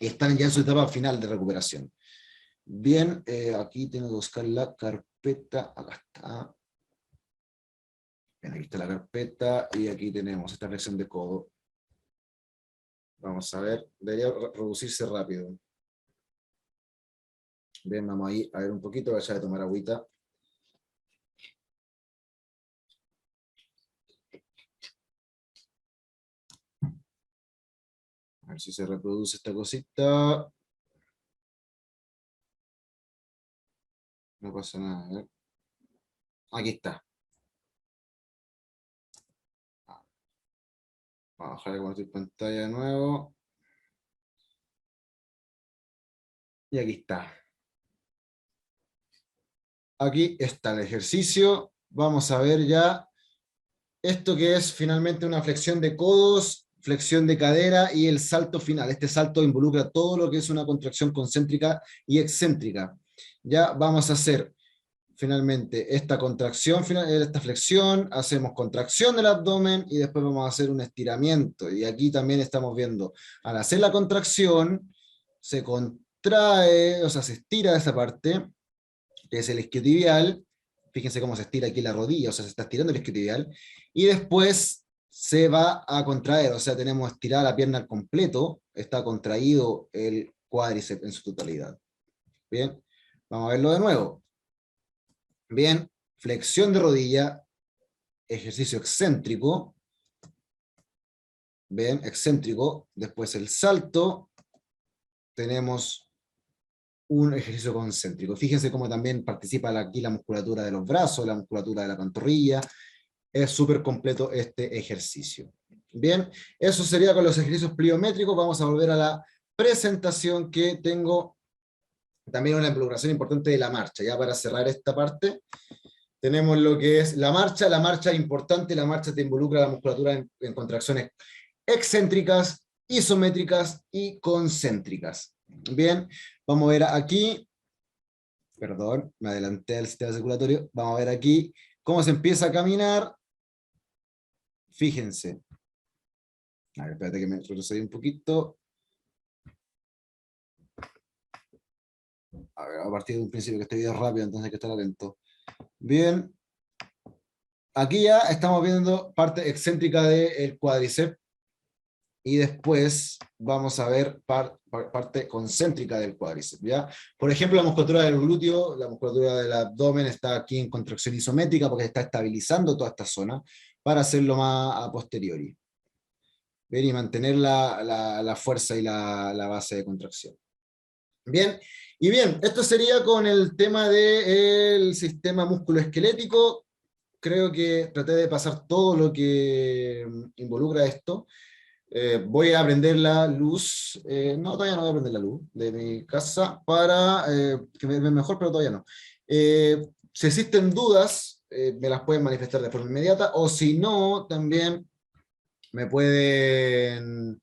y están ya en su etapa final de recuperación. Bien, aquí tengo que buscar la carpeta. Acá está. Bien, aquí está la carpeta y aquí tenemos esta flexión de codo. Vamos a ver, debería reducirse rápido. Bien, vamos ahí a ver un poquito, vaya a tomar agüita. A ver si se reproduce esta cosita. No pasa nada, a ver. Aquí está. Vamos a bajar a compartir pantalla de nuevo. Y aquí está. Aquí está el ejercicio. Vamos a ver ya esto que es finalmente una flexión de codos, flexión de cadera y el salto final. Este salto involucra todo lo que es una contracción concéntrica y excéntrica. Ya vamos a hacer finalmente esta contracción, esta flexión, hacemos contracción del abdomen y después vamos a hacer un estiramiento. Y aquí también estamos viendo, al hacer la contracción, se contrae, o sea, se estira esa parte, que es el isquiotibial. Fíjense cómo se estira aquí la rodilla, o sea, se está estirando el isquiotibial, y después se va a contraer, o sea, tenemos estirada la pierna al completo, está contraído el cuádriceps en su totalidad. Bien, vamos a verlo de nuevo. Bien, flexión de rodilla, ejercicio excéntrico, bien, excéntrico, después el salto, tenemos un ejercicio concéntrico. Fíjense cómo también participa aquí la musculatura de los brazos, la musculatura de la pantorrilla, es súper completo este ejercicio. Bien, eso sería con los ejercicios pliométricos. Vamos a volver a la presentación que tengo, también una involucración importante de la marcha, ya para cerrar esta parte. Tenemos lo que es la marcha importante, la marcha te involucra la musculatura en contracciones excéntricas, isométricas y concéntricas. Bien, vamos a ver aquí, perdón, me adelanté al sistema circulatorio, vamos a ver aquí cómo se empieza a caminar. Fíjense. A ver, espérate que me retrocedí un poquito. A ver, a partir de un principio que este video es rápido, entonces hay que estar atento. Bien. Aquí ya estamos viendo parte excéntrica del cuádriceps. Y después vamos a ver parte concéntrica del cuádriceps, ¿ya? Por ejemplo, la musculatura del glúteo, la musculatura del abdomen está aquí en contracción isométrica porque está estabilizando toda esta zona para hacerlo más a posteriori. Bien, y mantener la fuerza y la base de contracción. Bien, y bien, esto sería con el tema del sistema musculoesquelético. Creo que traté de pasar todo lo que involucra esto. Voy a prender la luz, no, todavía no voy a prender la luz de mi casa para que me vean mejor, pero todavía no. Si existen dudas, me las pueden manifestar de forma inmediata, o si no, también me pueden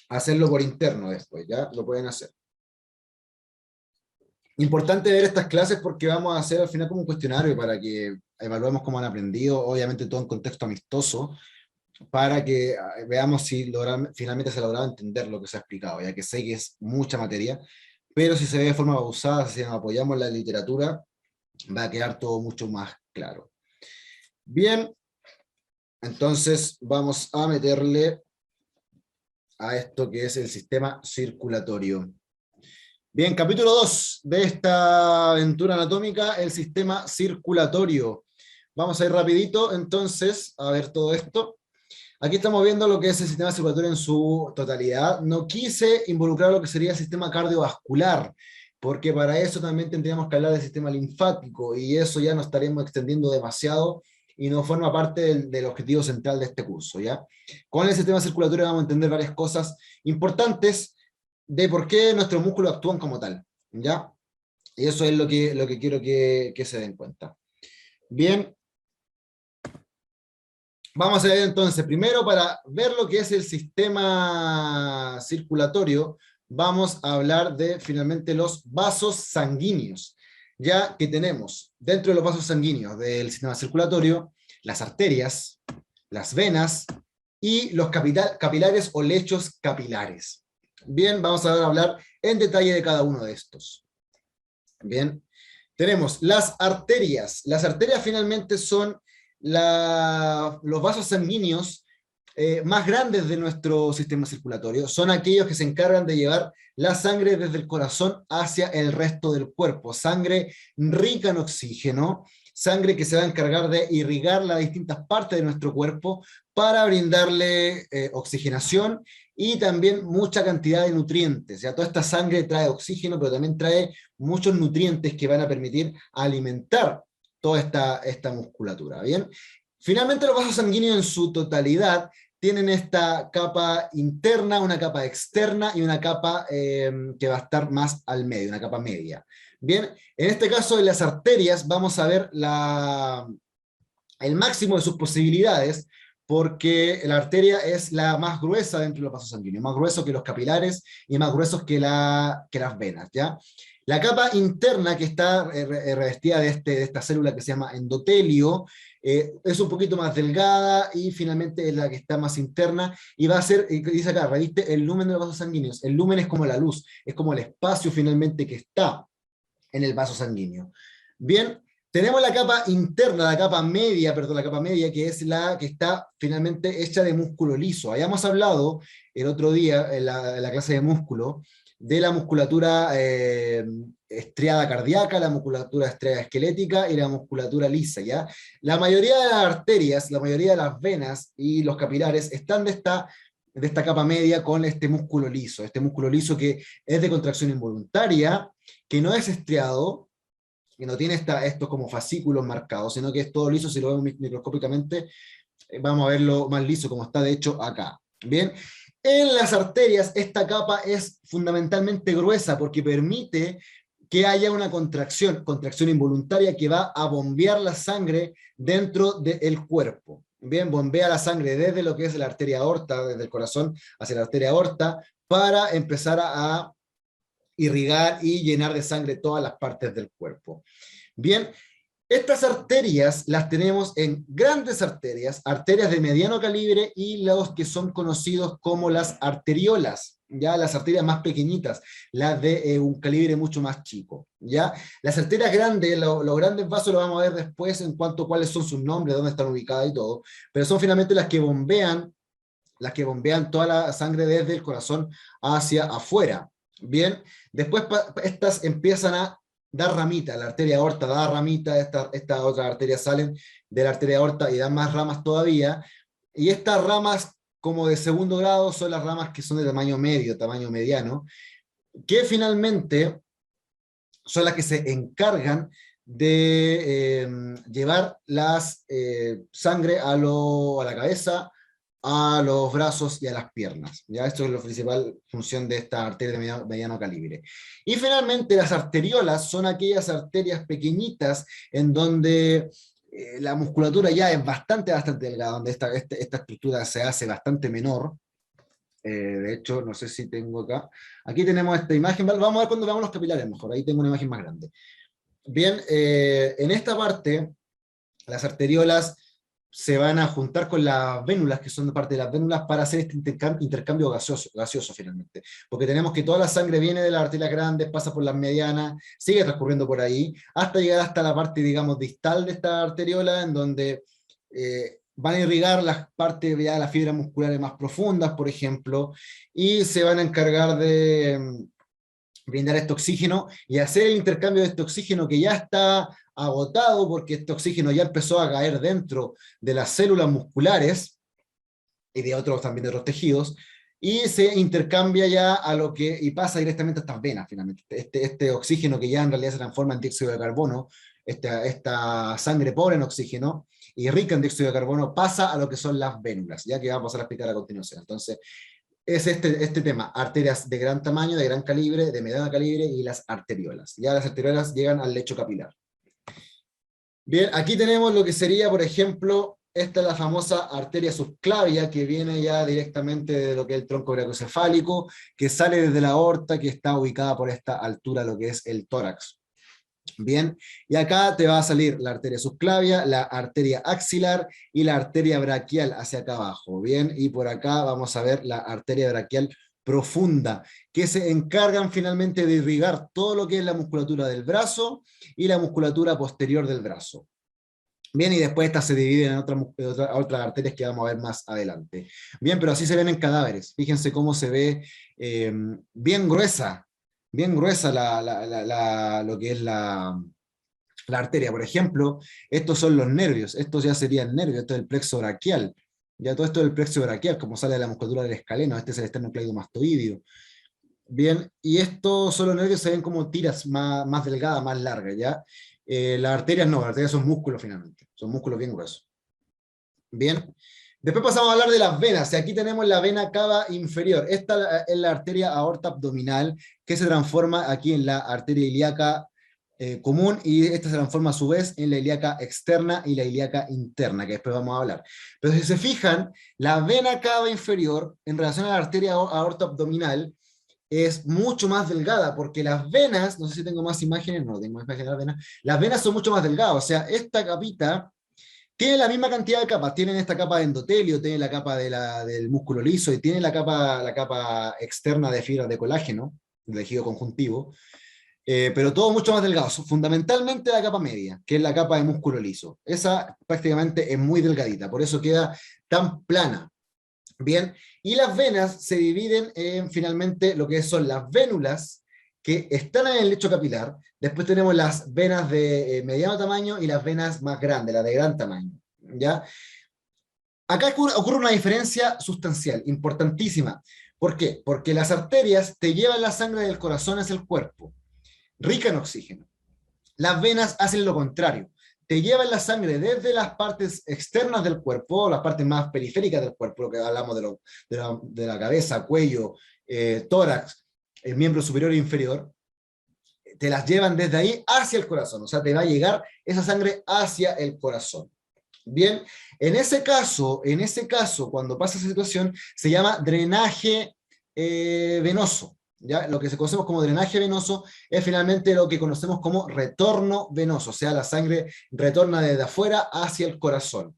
hacerlo por interno después, ¿ya? Lo pueden hacer. Importante ver estas clases porque vamos a hacer al final como un cuestionario para que evaluemos cómo han aprendido, obviamente todo en contexto amistoso, para que veamos si finalmente se ha logrado entender lo que se ha explicado, ya que sé que es mucha materia, pero si se ve de forma pausada, si nos apoyamos en la literatura, va a quedar todo mucho más claro. Bien, entonces vamos a meterle a esto que es el sistema circulatorio. Bien, capítulo 2 de esta aventura anatómica, el sistema circulatorio. Vamos a ir rapidito, entonces, a ver todo esto. Aquí estamos viendo lo que es el sistema circulatorio en su totalidad. No quise involucrar lo que sería el sistema cardiovascular, porque para eso también tendríamos que hablar del sistema linfático, y eso ya nos estaremos extendiendo demasiado, y no forma parte del objetivo central de este curso, ¿ya? Con el sistema circulatorio vamos a entender varias cosas importantes de por qué nuestros músculos actúan como tal, ¿ya? Y eso es lo que quiero que se den cuenta. Bien. Vamos a ver entonces, primero para ver lo que es el sistema circulatorio, vamos a hablar de finalmente los vasos sanguíneos, ya que tenemos dentro de los vasos sanguíneos del sistema circulatorio, las arterias, las venas y los capilares o lechos capilares. Bien, vamos a hablar en detalle de cada uno de estos. Bien, tenemos las arterias. Las arterias finalmente son los vasos sanguíneos más grandes de nuestro sistema circulatorio. Son aquellos que se encargan de llevar la sangre desde el corazón hacia el resto del cuerpo. Sangre rica en oxígeno, sangre que se va a encargar de irrigar las distintas partes de nuestro cuerpo para brindarle oxigenación y también mucha cantidad de nutrientes. Ya toda esta sangre trae oxígeno, pero también trae muchos nutrientes que van a permitir alimentar toda esta musculatura. ¿Bien? Finalmente, los vasos sanguíneos en su totalidad tienen esta capa interna, una capa externa y una capa que va a estar más al medio, una capa media. Bien, en este caso en las arterias vamos a ver el máximo de sus posibilidades, porque la arteria es la más gruesa dentro de los vasos sanguíneos, más grueso que los capilares y más gruesos que las venas, ¿ya? La capa interna que está revestida de esta célula que se llama endotelio, es un poquito más delgada y finalmente es la que está más interna y va a ser, dice acá, reviste el lumen de los vasos sanguíneos. El lumen es como la luz, es como el espacio finalmente que está en el vaso sanguíneo. Bien, tenemos la capa interna, la capa media, que es la que está finalmente hecha de músculo liso. Habíamos hablado el otro día en la clase de músculo, de la musculatura estriada cardíaca, la musculatura estriada esquelética y la musculatura lisa, ¿ya? La mayoría de las arterias, la mayoría de las venas y los capilares están de esta capa media con este músculo liso que es de contracción involuntaria, que no es estriado, que no tiene estos como fascículos marcados, sino que es todo liso. Si lo vemos microscópicamente, vamos a verlo más liso, como está de hecho acá. Bien, en las arterias esta capa es fundamentalmente gruesa porque permite que haya una contracción involuntaria que va a bombear la sangre dentro del cuerpo. Bien, bombea la sangre desde lo que es la arteria aorta, desde el corazón hacia la arteria aorta, para empezar a irrigar y llenar de sangre todas las partes del cuerpo. Bien, estas arterias las tenemos en grandes arterias, arterias de mediano calibre y los que son conocidos como las arteriolas, ya las arterias más pequeñitas, las de un calibre mucho más chico, ya. Las arterias grandes, los grandes vasos los vamos a ver después en cuanto a cuáles son sus nombres, dónde están ubicadas y todo, pero son finalmente las que bombean toda la sangre desde el corazón hacia afuera. Bien, después estas empiezan a dar ramita, la arteria aorta da ramita, estas otras arterias salen de la arteria aorta y dan más ramas todavía, y estas ramas como de segundo grado son las ramas que son de tamaño medio, tamaño mediano, que finalmente son las que se encargan de llevar las sangre a la cabeza, a los brazos y a las piernas. ¿Ya? Esto es la principal función de esta arteria de mediano calibre. Y finalmente las arteriolas son aquellas arterias pequeñitas en donde la musculatura ya es bastante delgada, donde esta estructura se hace bastante menor. De hecho, no sé si tengo acá. Aquí tenemos esta imagen. Vamos a ver cuando veamos los capilares mejor. Ahí tengo una imagen más grande. Bien, en esta parte, las arteriolas se van a juntar con las vénulas, que son parte de las vénulas, para hacer este intercambio gaseoso finalmente. Porque tenemos que toda la sangre viene de las arterias grandes, pasa por las medianas, sigue transcurriendo por ahí, hasta llegar hasta la parte, digamos, distal de esta arteriola, en donde van a irrigar las partes ya de las fibras musculares más profundas, por ejemplo, y se van a encargar de brindar este oxígeno y hacer el intercambio de este oxígeno que ya está agotado porque este oxígeno ya empezó a caer dentro de las células musculares y de otros también de otros tejidos, y se intercambia ya y pasa directamente a estas venas finalmente. Este oxígeno que ya en realidad se transforma en dióxido de carbono, esta sangre pobre en oxígeno y rica en dióxido de carbono, pasa a lo que son las vénulas, ya que vamos a explicar a continuación. Entonces, es este tema, arterias de gran tamaño, de gran calibre, de mediano calibre y las arteriolas. Ya las arteriolas llegan al lecho capilar. Bien, aquí tenemos lo que sería, por ejemplo, esta es la famosa arteria subclavia, que viene ya directamente de lo que es el tronco brachiocefálico, que sale desde la aorta, que está ubicada por esta altura, lo que es el tórax. Bien, y acá te va a salir la arteria subclavia, la arteria axilar y la arteria braquial hacia acá abajo. Bien, y por acá vamos a ver la arteria braquial profunda, que se encargan finalmente de irrigar todo lo que es la musculatura del brazo y la musculatura posterior del brazo. Bien, y después estas se dividen en otras arterias que vamos a ver más adelante. Bien, pero así se ven en cadáveres. Fíjense cómo se ve bien gruesa lo que es la la arteria. Por ejemplo, estos son los nervios, estos ya serían nervios, esto es el plexo braquial. Ya todo esto es el plexo braquial, como sale de la musculatura del escaleno, este es el esternocleidomastoideo. Bien, y estos son los nervios, se ven como tiras más delgadas, más largas, ¿ya? Las arterias no, las arterias son músculos finalmente, son músculos bien gruesos. Bien, después pasamos a hablar de las venas, y aquí tenemos la vena cava inferior. Esta es la arteria aorta abdominal, que se transforma aquí en la arteria ilíaca común, y esta se transforma a su vez en la ilíaca externa y la ilíaca interna, que después vamos a hablar. Pero si se fijan, la vena cava inferior, en relación a la arteria aorta abdominal, es mucho más delgada, porque las venas, no sé si tengo más imágenes, no tengo más imágenes de las venas son mucho más delgadas, o sea, esta capita tiene la misma cantidad de capas, tienen esta capa de endotelio, tiene la capa del músculo liso y tiene la capa externa de fibras de colágeno, del tejido conjuntivo, pero todo mucho más delgado, fundamentalmente la capa media, que es la capa de músculo liso. Esa prácticamente es muy delgadita, por eso queda tan plana. Bien, y las venas se dividen en finalmente lo que son las vénulas, que están en el lecho capilar. Después tenemos las venas de mediano tamaño y las venas más grandes, las de gran tamaño. ¿Ya? Acá ocurre una diferencia sustancial, importantísima. ¿Por qué? Porque las arterias te llevan la sangre del corazón hacia el cuerpo, rica en oxígeno. Las venas hacen lo contrario. Te llevan la sangre desde las partes externas del cuerpo, las partes más periféricas del cuerpo, lo que hablamos de la cabeza, cuello, tórax, el miembro superior e inferior, te las llevan desde ahí hacia el corazón, o sea, te va a llegar esa sangre hacia el corazón. Bien, en ese caso, cuando pasa esa situación, se llama drenaje venoso. ¿Ya? Lo que se conocemos como drenaje venoso es finalmente lo que conocemos como retorno venoso, o sea, la sangre retorna desde afuera hacia el corazón.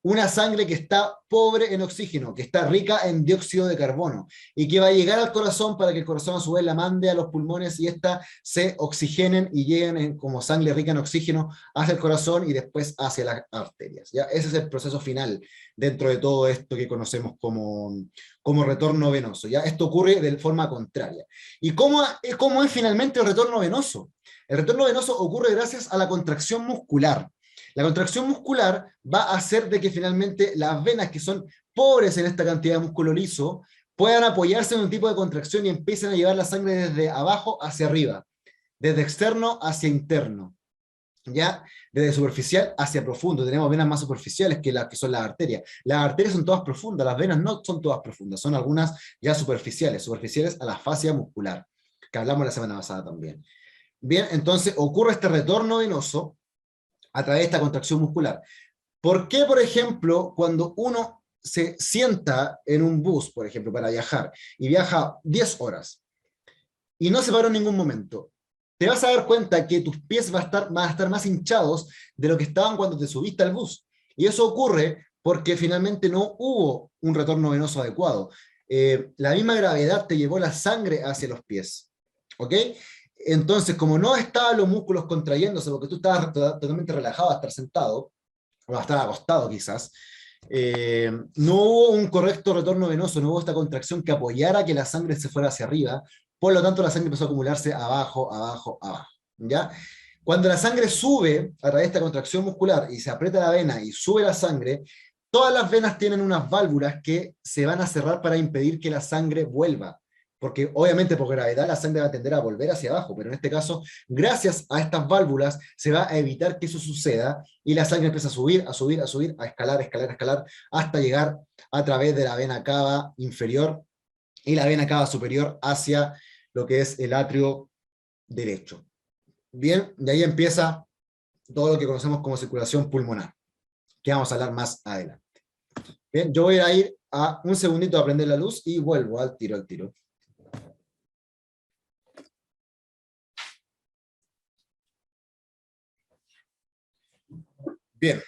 Una sangre que está pobre en oxígeno, que está rica en dióxido de carbono, y que va a llegar al corazón para que el corazón a su vez la mande a los pulmones y ésta se oxigenen y lleguen como sangre rica en oxígeno hacia el corazón y después hacia las arterias. ¿Ya? Ese es el proceso final dentro de todo esto que conocemos como retorno venoso. ¿Ya? Esto ocurre de forma contraria. ¿Y cómo es finalmente el retorno venoso? El retorno venoso ocurre gracias a la contracción muscular. La contracción muscular va a hacer de que finalmente las venas que son pobres en esta cantidad de músculo liso puedan apoyarse en un tipo de contracción y empiecen a llevar la sangre desde abajo hacia arriba, desde externo hacia interno, ¿ya? Desde superficial hacia profundo. Tenemos venas más superficiales que las que son las arterias. Las arterias son todas profundas, las venas no son todas profundas, son algunas ya superficiales a la fascia muscular, que hablamos la semana pasada también. Bien, entonces ocurre este retorno venoso a través de esta contracción muscular. ¿Por qué, por ejemplo, cuando uno se sienta en un bus, por ejemplo, para viajar, y viaja 10 horas, y no se paró en ningún momento, te vas a dar cuenta que tus pies van a estar más hinchados de lo que estaban cuando te subiste al bus? Y eso ocurre porque finalmente no hubo un retorno venoso adecuado. La misma gravedad te llevó la sangre hacia los pies. ¿Ok? Entonces, como no estaban los músculos contrayéndose, porque tú estabas totalmente relajado a estar sentado, o a estar acostado quizás, no hubo un correcto retorno venoso, no hubo esta contracción que apoyara que la sangre se fuera hacia arriba, por lo tanto la sangre empezó a acumularse abajo, abajo, abajo. ¿Ya? Cuando la sangre sube a través de esta contracción muscular y se aprieta la vena y sube la sangre, todas las venas tienen unas válvulas que se van a cerrar para impedir que la sangre vuelva, porque obviamente por gravedad la sangre va a tender a volver hacia abajo, pero en este caso, gracias a estas válvulas, se va a evitar que eso suceda y la sangre empieza a subir, a subir, a subir, a escalar, escalar, escalar, hasta llegar a través de la vena cava inferior y la vena cava superior hacia lo que es el atrio derecho. Bien, de ahí empieza todo lo que conocemos como circulación pulmonar, que vamos a hablar más adelante. Bien, yo voy a ir a un segundito a prender la luz y vuelvo al tiro, al tiro. Bien.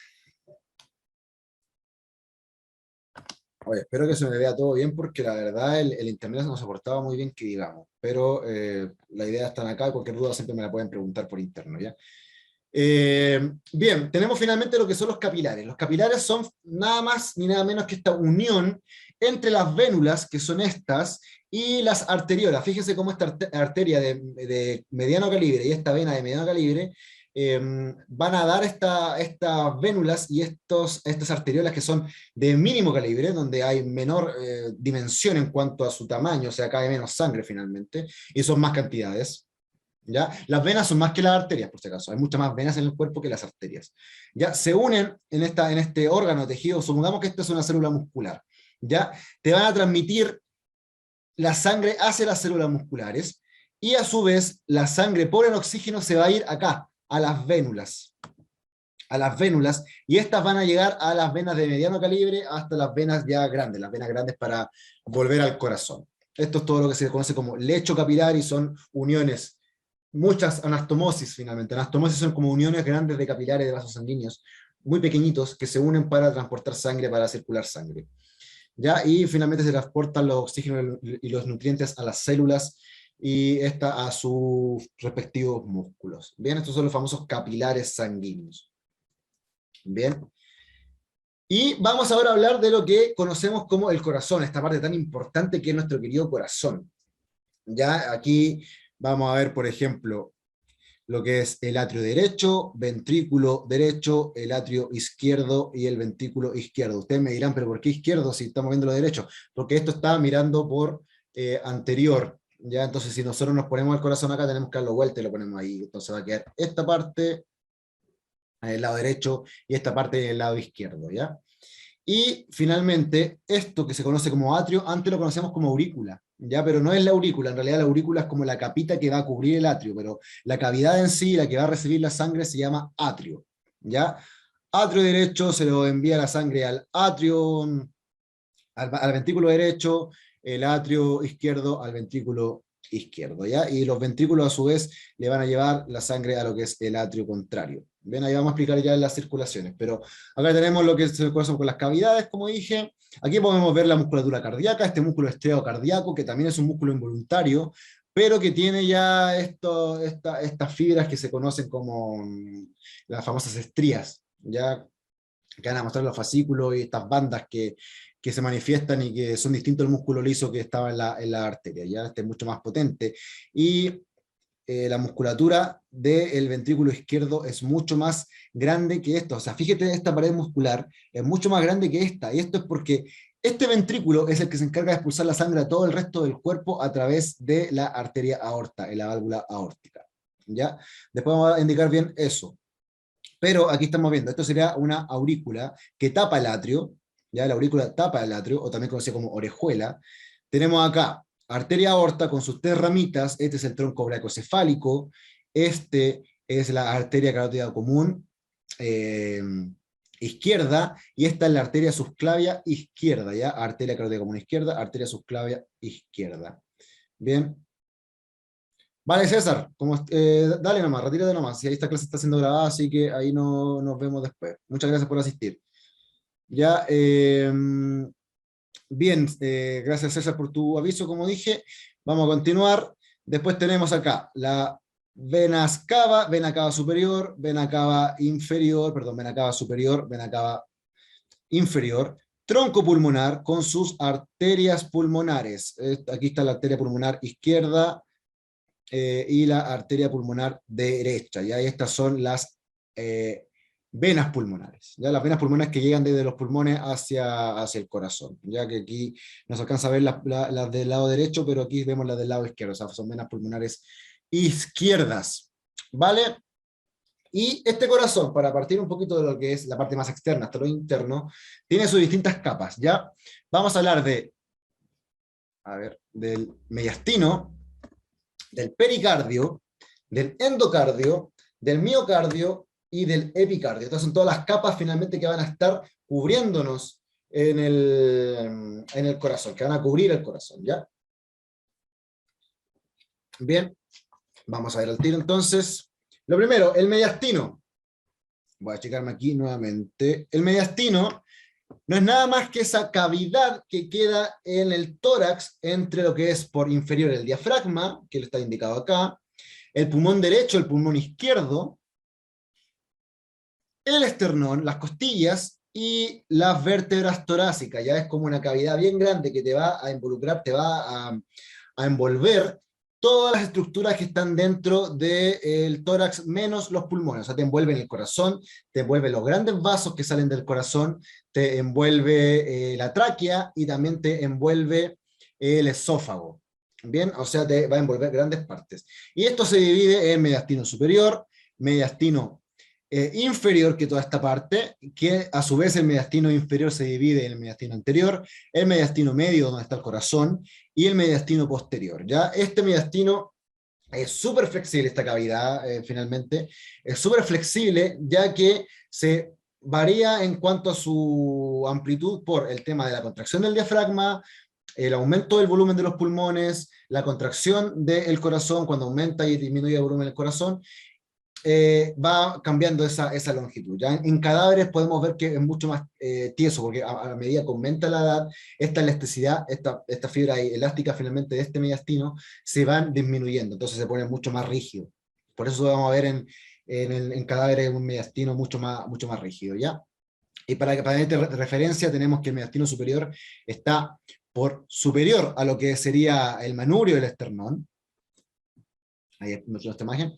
Oye, espero que se me vea todo bien porque la verdad el internet no se portaba muy bien que digamos, pero la idea está acá, cualquier duda siempre me la pueden preguntar por interno, ¿ya? Bien, tenemos finalmente lo que son los capilares. Los capilares son nada más ni nada menos que esta unión entre las vénulas, que son estas, y las arteriolas. Fíjense cómo esta arteria de mediano calibre y esta vena de mediano calibre van a dar estas vénulas y estas arteriolas que son de mínimo calibre, donde hay menor dimensión en cuanto a su tamaño, o sea, cae menos sangre finalmente, y son más cantidades. ¿Ya? Las venas son más que las arterias, por si acaso. Hay muchas más venas en el cuerpo que las arterias. ¿Ya? Se unen en este órgano, tejido, supongamos que esta es una célula muscular. ¿Ya? Te van a transmitir la sangre hacia las células musculares, y a su vez la sangre por el oxígeno se va a ir acá, a las vénulas. A las vénulas, y estas van a llegar a las venas de mediano calibre hasta las venas ya grandes, las venas grandes para volver al corazón. Esto es todo lo que se conoce como lecho capilar, y son uniones, muchas anastomosis finalmente. Anastomosis son como uniones grandes de capilares de vasos sanguíneos, muy pequeñitos, que se unen para transportar sangre, para circular sangre. ¿Ya? Y finalmente se transportan los oxígenos y los nutrientes a las células, y esta a sus respectivos músculos. Bien, estos son los famosos capilares sanguíneos. Bien. Y vamos ahora a hablar de lo que conocemos como el corazón, esta parte tan importante que es nuestro querido corazón. Ya aquí vamos a ver, por ejemplo, lo que es el atrio derecho, ventrículo derecho, el atrio izquierdo y el ventrículo izquierdo. Ustedes me dirán, pero ¿por qué izquierdo si estamos viendo lo derecho? Porque esto está mirando por anterior, ¿ya? Entonces si nosotros nos ponemos el corazón acá, tenemos que darlo vuelta y lo ponemos ahí. Entonces va a quedar esta parte en el lado derecho y esta parte en el lado izquierdo, ¿ya? Y finalmente, esto que se conoce como atrio, antes lo conocíamos como aurícula, ¿ya? Pero no es la aurícula, en realidad la aurícula es como la capita que va a cubrir el atrio, pero la cavidad en sí, la que va a recibir la sangre, se llama atrio, ¿ya? Atrio derecho se lo envía la sangre al atrio, al ventrículo derecho, el atrio izquierdo al ventrículo izquierdo, ¿ya? Y los ventrículos a su vez le van a llevar la sangre a lo que es el atrio contrario. Bien, ahí vamos a explicar ya las circulaciones, pero acá tenemos lo que se conoce con las cavidades, como dije. Aquí podemos ver la musculatura cardíaca, este músculo estriado cardíaco, que también es un músculo involuntario, pero que tiene ya estas fibras que se conocen como las famosas estrías, ya que van a mostrar los fascículos y estas bandas que se manifiestan y que son distintos al músculo liso que estaba en la arteria, ya este es mucho más potente. Y la musculatura del ventrículo izquierdo es mucho más grande que esto. O sea, fíjate, esta pared muscular es mucho más grande que esta, y esto es porque este ventrículo es el que se encarga de expulsar la sangre a todo el resto del cuerpo a través de la arteria aorta, en la válvula aórtica. ¿Ya? Después vamos a indicar bien eso. Pero aquí estamos viendo, esto sería una aurícula que tapa el atrio, ¿ya? La aurícula tapa el atrio, o también conocida como orejuela. Tenemos acá arteria aorta con sus tres ramitas, este es el tronco brachicefálico, este es la arteria carótida común eh, izquierda, y esta es la arteria subclavia izquierda, ¿ya? Arteria carótida común izquierda, arteria subclavia izquierda. Bien. Vale, César, dale nomás, retírate nomás. Si ahí esta clase está siendo grabada, así que ahí no, nos vemos después. Muchas gracias por asistir. Ya, bien, gracias César por tu aviso, como dije. Vamos a continuar. Después tenemos acá la vena cava superior, vena cava inferior, perdón, vena cava superior, vena cava inferior, tronco pulmonar con sus arterias pulmonares. Aquí está la arteria pulmonar izquierda, y la arteria pulmonar derecha, ¿ya? Y estas son las venas pulmonares, ¿ya? Las venas pulmonares que llegan desde los pulmones hacia el corazón, ya que aquí nos alcanza a ver las del lado derecho, pero aquí vemos las del lado izquierdo, o sea, son venas pulmonares izquierdas, ¿vale? Y este corazón, para partir un poquito de lo que es la parte más externa hasta lo interno, tiene sus distintas capas, ¿ya? Vamos a hablar del mediastino, del pericardio, del endocardio, del miocardio y del epicardio. Estas son todas las capas finalmente que van a estar cubriéndonos en el corazón, que van a cubrir el corazón, ¿ya? Bien, vamos a ver al tiro entonces. Lo primero, el mediastino. Voy a checarme aquí nuevamente. El mediastino no es nada más que esa cavidad que queda en el tórax entre lo que es por inferior el diafragma, que lo está indicado acá, el pulmón derecho, el pulmón izquierdo, el esternón, las costillas y las vértebras torácicas. Ya es como una cavidad bien grande que te va a involucrar, te va a envolver todas las estructuras que están dentro del tórax menos los pulmones. O sea, te envuelven el corazón, te envuelven los grandes vasos que salen del corazón, te envuelve la tráquea y también te envuelve el esófago. Bien, o sea, te va a envolver grandes partes. Y esto se divide en mediastino superior, mediastino inferior, que toda esta parte, que a su vez el mediastino inferior se divide en el mediastino anterior, el mediastino medio, donde está el corazón, y el mediastino posterior. ¿Ya? Este mediastino es súper flexible, esta cavidad, finalmente, es súper flexible, ya que se varía en cuanto a su amplitud por el tema de la contracción del diafragma, el aumento del volumen de los pulmones, la contracción del corazón, cuando aumenta y disminuye el volumen del corazón, va cambiando esa longitud. ¿Ya? En cadáveres podemos ver que es mucho más tieso, porque a medida que aumenta la edad, esta elasticidad, esta fibra elástica finalmente de este mediastino, se van disminuyendo, entonces se pone mucho más rígido. Por eso vamos a ver en cadáveres un mediastino mucho más rígido. ¿Ya? Y para tener referencia, tenemos que el mediastino superior está por superior a lo que sería el manubrio del esternón. Ahí muestra esta imagen.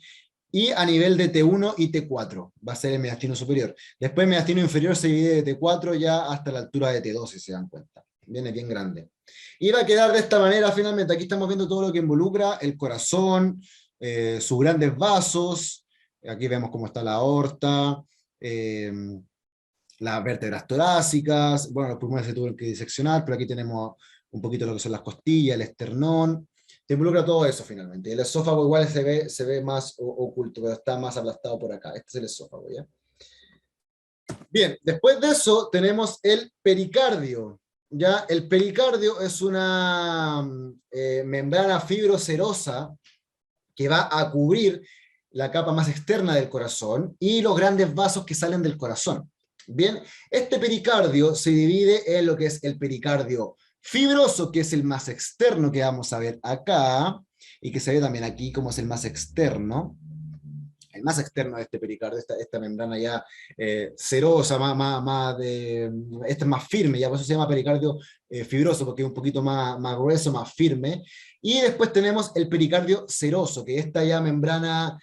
Y a nivel de T1 y T4 va a ser el mediastino superior. Después el mediastino inferior se divide de T4 ya hasta la altura de T2, si se dan cuenta. Viene bien grande. Y va a quedar de esta manera finalmente. Aquí estamos viendo todo lo que involucra el corazón, sus grandes vasos. Aquí vemos cómo está la aorta, las vértebras torácicas. Bueno, los pulmones se tuvieron que diseccionar, pero aquí tenemos un poquito lo que son las costillas, el esternón. Te involucra todo eso finalmente. El esófago igual se ve más oculto, pero está más aplastado por acá. Este es el esófago, ¿ya? Bien, después de eso tenemos el pericardio. ¿Ya? El pericardio es una membrana fibrocerosa que va a cubrir la capa más externa del corazón y los grandes vasos que salen del corazón. Bien, este pericardio se divide en lo que es el pericardio fibroso, que es el más externo que vamos a ver acá, y que se ve también aquí como es el más externo. El más externo de este pericardio, esta membrana ya serosa, esta es más firme, ya por eso se llama pericardio fibroso, porque es un poquito más grueso, más firme. Y después tenemos el pericardio seroso, que esta ya membrana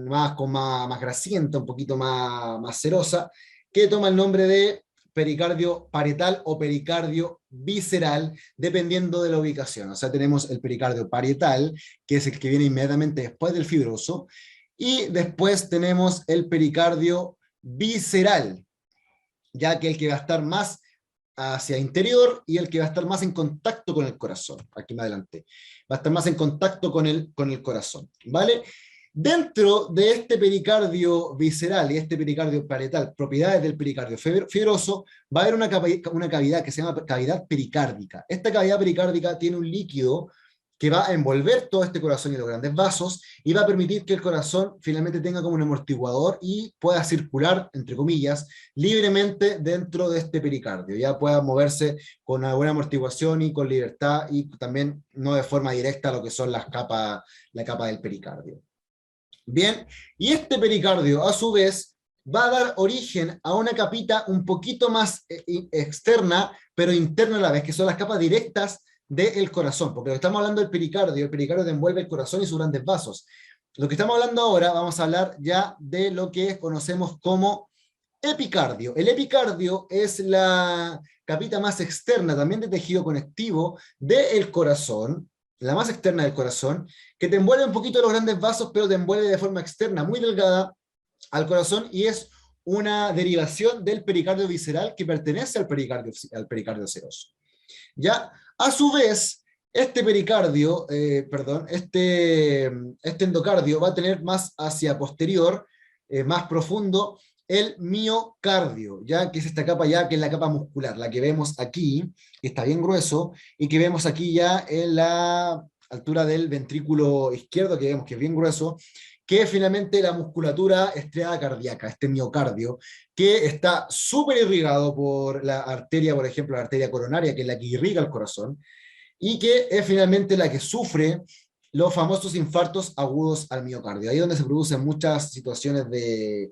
más grasienta, un poquito más serosa, que toma el nombre de pericardio parietal o pericardio visceral, dependiendo de la ubicación. O sea, tenemos el pericardio parietal, que es el que viene inmediatamente después del fibroso, y después tenemos el pericardio visceral, ya que el que va a estar más hacia interior y el que va a estar más en contacto con el corazón. Aquí más adelante. Va a estar más en contacto con el corazón. ¿Vale? Dentro de este pericardio visceral y este pericardio parietal, propiedades del pericardio fibroso, va a haber una cavidad que se llama cavidad pericárdica. Esta cavidad pericárdica tiene un líquido que va a envolver todo este corazón y los grandes vasos, y va a permitir que el corazón finalmente tenga como un amortiguador y pueda circular, entre comillas, libremente dentro de este pericardio, ya pueda moverse con una buena amortiguación y con libertad, y también no de forma directa a lo que son la capa del pericardio. Bien, y este pericardio, a su vez, va a dar origen a una capita un poquito más externa, pero interna a la vez, que son las capas directas del corazón, porque lo que estamos hablando del pericardio, el pericardio te envuelve el corazón y sus grandes vasos. Lo que estamos hablando ahora, vamos a hablar ya de lo que conocemos como epicardio. El epicardio es la capita más externa, también de tejido conectivo, del corazón, la más externa del corazón, que te envuelve un poquito los grandes vasos, pero te envuelve de forma externa, muy delgada, al corazón, y es una derivación del pericardio visceral que pertenece al pericardio seroso. ¿Ya? A su vez, este pericardio, este endocardio va a tener más hacia posterior, más profundo, el miocardio, ya que es esta capa ya, que es la capa muscular, la que vemos aquí, que está bien grueso, y que vemos aquí ya en la altura del ventrículo izquierdo, que vemos que es bien grueso, que es finalmente la musculatura estriada cardíaca, este miocardio, que está súper irrigado por la arteria, por ejemplo, la arteria coronaria, que es la que irriga el corazón, y que es finalmente la que sufre los famosos infartos agudos al miocardio. Ahí es donde se producen muchas situaciones de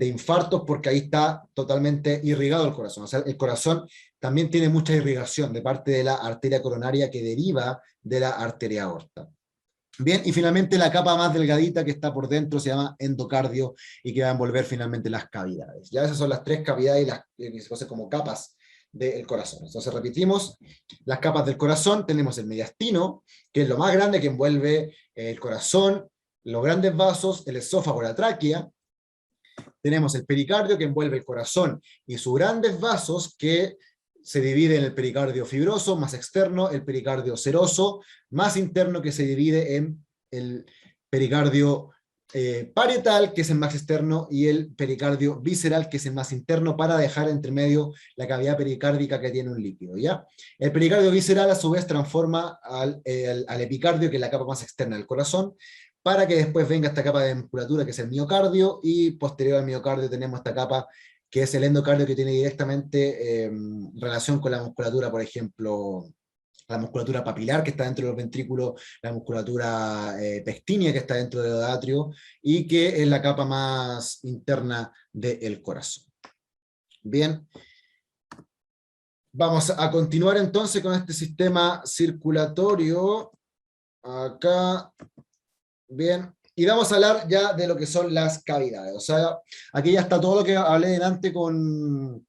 infartos, porque ahí está totalmente irrigado el corazón. O sea, el corazón también tiene mucha irrigación de parte de la arteria coronaria que deriva de la arteria aorta. Bien, y finalmente la capa más delgadita que está por dentro se llama endocardio y que va a envolver finalmente las cavidades. Ya esas son las tres cavidades y las que se conocen como capas del corazón. Entonces repetimos, las capas del corazón, tenemos el mediastino, que es lo más grande que envuelve el corazón, los grandes vasos, el esófago, la tráquea. Tenemos el pericardio que envuelve el corazón y sus grandes vasos que se divide en el pericardio fibroso, más externo, el pericardio seroso, más interno que se divide en el pericardio parietal, que es el más externo, y el pericardio visceral, que es el más interno, para dejar entre medio la cavidad pericárdica que tiene un líquido, ¿ya? El pericardio visceral a su vez transforma al epicardio, que es la capa más externa del corazón, para que después venga esta capa de musculatura que es el miocardio, y posterior al miocardio tenemos esta capa que es el endocardio, que tiene directamente relación con la musculatura, por ejemplo, la musculatura papilar que está dentro de los ventrículos, la musculatura pectínea que está dentro del atrio, y que es la capa más interna del corazón. Bien, vamos a continuar entonces con este sistema circulatorio. Acá, bien, y vamos a hablar ya de lo que son las cavidades. O sea, aquí ya está todo lo que hablé delante con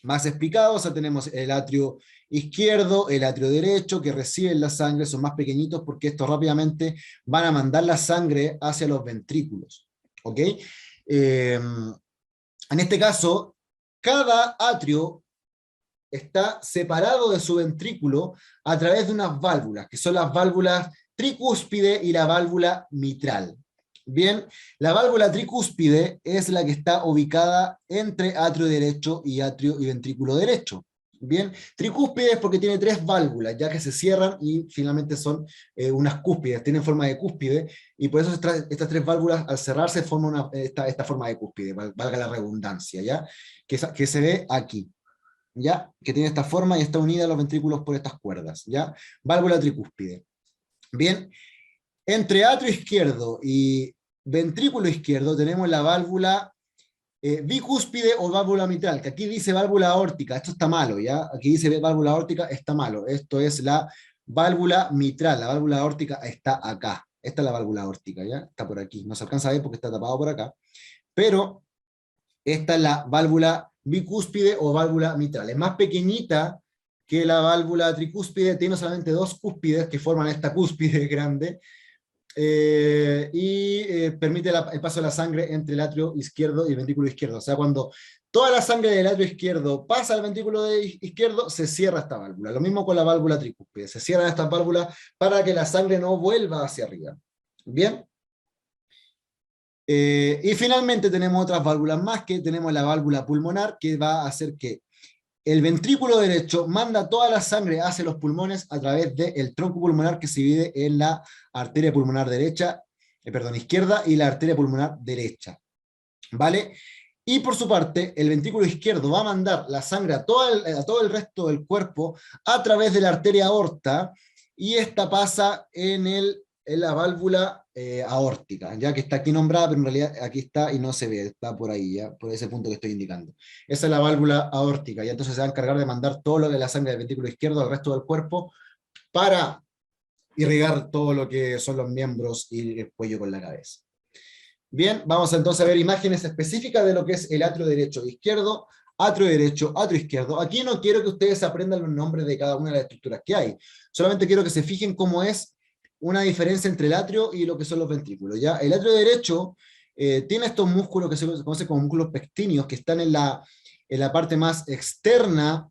más explicado. O sea, tenemos el atrio izquierdo, el atrio derecho, que reciben la sangre, son más pequeñitos porque estos rápidamente van a mandar la sangre hacia los ventrículos. ¿Ok? En este caso, cada atrio está separado de su ventrículo a través de unas válvulas, que son las válvulas tricúspide y la válvula mitral. Bien, la válvula tricúspide es la que está ubicada entre atrio derecho y atrio y ventrículo derecho. Bien, tricúspide es porque tiene tres válvulas, ya que se cierran y finalmente son unas cúspides, tienen forma de cúspide, y por eso estas tres válvulas al cerrarse forman esta forma de cúspide, valga la redundancia, ¿ya? Que se ve aquí. ¿Ya? Que tiene esta forma y está unida a los ventrículos por estas cuerdas, ¿ya? Válvula tricúspide. Bien, entre atrio izquierdo y ventrículo izquierdo tenemos la válvula bicúspide o válvula mitral, que aquí dice válvula aórtica, esto está malo, ¿ya? Aquí dice válvula aórtica, está malo, esto es la válvula mitral, la válvula aórtica está acá, esta es la válvula aórtica, ¿ya? Está por aquí, no se alcanza a ver porque está tapado por acá, pero esta es la válvula bicúspide o válvula mitral. Es más pequeñita que la válvula tricúspide, tiene solamente dos cúspides que forman esta cúspide grande, permite el paso de la sangre entre el atrio izquierdo y el ventrículo izquierdo. O sea, cuando toda la sangre del atrio izquierdo pasa al ventrículo izquierdo, se cierra esta válvula. Lo mismo con la válvula tricúspide. Se cierran estas válvulas para que la sangre no vuelva hacia arriba. Bien. Y finalmente tenemos otras válvulas más, que tenemos la válvula pulmonar, que va a hacer que el ventrículo derecho manda toda la sangre hacia los pulmones a través del tronco pulmonar, que se divide en la arteria pulmonar izquierda, y la arteria pulmonar derecha. ¿Vale? Y por su parte, el ventrículo izquierdo va a mandar la sangre a todo el resto del cuerpo a través de la arteria aorta, y esta pasa en la válvula aórtica, ya que está aquí nombrada, pero en realidad aquí está y no se ve, está por ahí, ya, por ese punto que estoy indicando. Esa es la válvula aórtica, y entonces se va a encargar de mandar todo lo de la sangre del ventrículo izquierdo al resto del cuerpo para irrigar todo lo que son los miembros y el cuello con la cabeza. Bien, vamos entonces a ver imágenes específicas de lo que es el atrio derecho e izquierdo, atrio derecho, atrio izquierdo. Aquí no quiero que ustedes aprendan los nombres de cada una de las estructuras que hay, solamente quiero que se fijen cómo es una diferencia entre el atrio y lo que son los ventrículos, ¿ya? El atrio derecho tiene estos músculos que se conocen como músculos pectíneos, que están en la parte más externa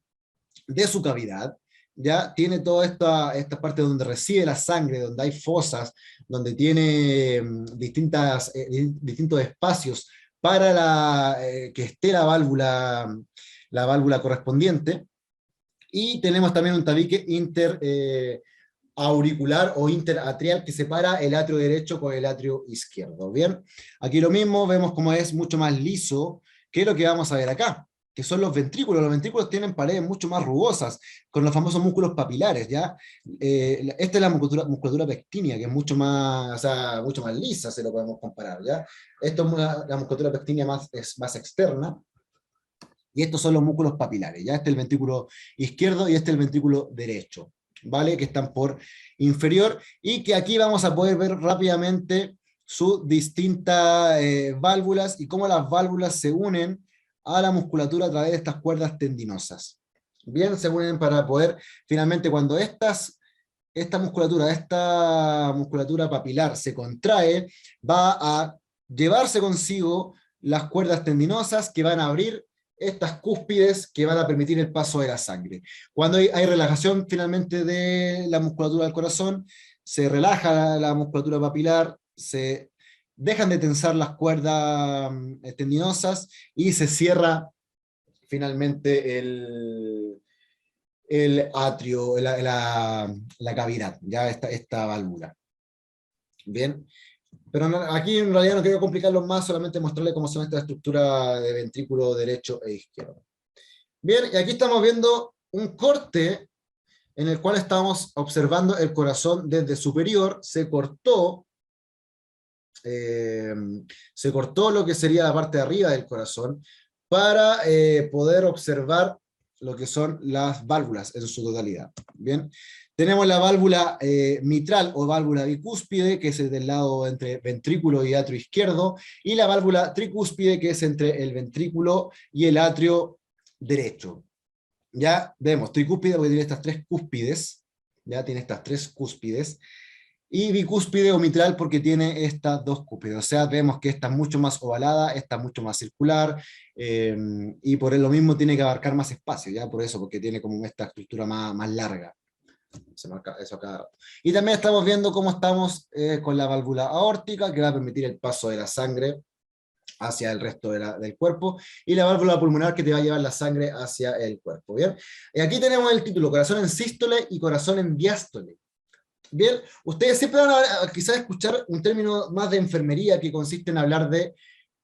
de su cavidad, ¿ya? Tiene toda esta parte donde recibe la sangre, donde hay fosas, donde tiene distintos espacios para que esté la válvula correspondiente, y tenemos también un tabique auricular o interatrial que separa el atrio derecho con el atrio izquierdo. Bien, aquí lo mismo, vemos cómo es mucho más liso que lo que vamos a ver acá, que son los ventrículos. Los ventrículos tienen paredes mucho más rugosas, con los famosos músculos papilares, ¿ya? Esta es la musculatura pectínea, que es mucho más, o sea, mucho más lisa, se lo podemos comparar, ¿ya? Esto es la musculatura pectínea es más externa, y estos son los músculos papilares, ¿ya? Este es el ventrículo izquierdo y este es el ventrículo derecho. ¿vale? Que están por inferior, y que aquí vamos a poder ver rápidamente sus distintas válvulas y cómo las válvulas se unen a la musculatura a través de estas cuerdas tendinosas. Bien, se unen para poder, finalmente, cuando esta musculatura papilar se contrae, va a llevarse consigo las cuerdas tendinosas que van a abrir estas cúspides que van a permitir el paso de la sangre. Cuando hay relajación finalmente de la musculatura del corazón, se relaja la musculatura papilar, se dejan de tensar las cuerdas tendinosas y se cierra finalmente el atrio, la cavidad, ya esta válvula. Bien, pero aquí en realidad no quiero complicarlo más, solamente mostrarles cómo son esta estructura de ventrículo derecho e izquierdo. Bien, y aquí estamos viendo un corte en el cual estamos observando el corazón desde superior, se cortó lo que sería la parte de arriba del corazón, para poder observar lo que son las válvulas en su totalidad. Bien, tenemos la válvula mitral o válvula bicúspide, que es del lado entre ventrículo y atrio izquierdo, y la válvula tricúspide, que es entre el ventrículo y el atrio derecho. Ya vemos, tricúspide porque tiene estas tres cúspides, ya tiene estas tres cúspides, y bicúspide o mitral porque tiene estas dos cúspides. O sea, vemos que esta es mucho más ovalada, esta es mucho más circular, y por lo mismo tiene que abarcar más espacio, ya por eso, porque tiene como esta estructura más larga. Se marca eso acá. Y también estamos viendo cómo estamos con la válvula aórtica, que va a permitir el paso de la sangre hacia el resto del cuerpo, y la válvula pulmonar, que te va a llevar la sangre hacia el cuerpo. ¿Bien? Y aquí tenemos el título, corazón en sístole y corazón en diástole. Bien, ustedes siempre van a quizás escuchar un término más de enfermería que consiste en hablar de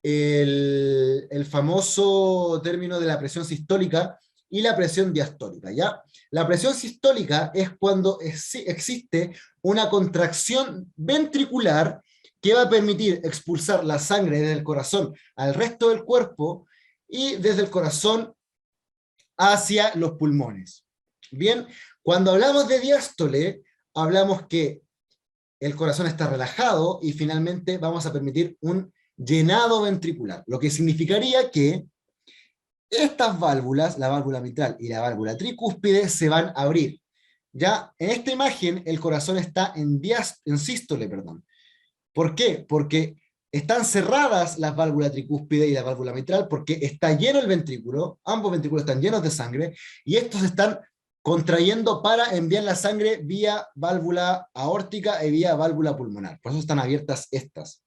el famoso término de la presión sistólica y la presión diastólica, ¿ya? La presión sistólica es cuando existe una contracción ventricular que va a permitir expulsar la sangre desde el corazón al resto del cuerpo y desde el corazón hacia los pulmones. Bien, cuando hablamos de diástole, hablamos que el corazón está relajado y finalmente vamos a permitir un llenado ventricular, lo que significaría que estas válvulas, la válvula mitral y la válvula tricúspide, se van a abrir. Ya en esta imagen el corazón está en sístole, perdón. ¿Por qué? Porque están cerradas las válvulas tricúspide y la válvula mitral, porque está lleno el ventrículo, ambos ventrículos están llenos de sangre, y estos están contrayendo para enviar la sangre vía válvula aórtica y vía válvula pulmonar. Por eso están abiertas estas,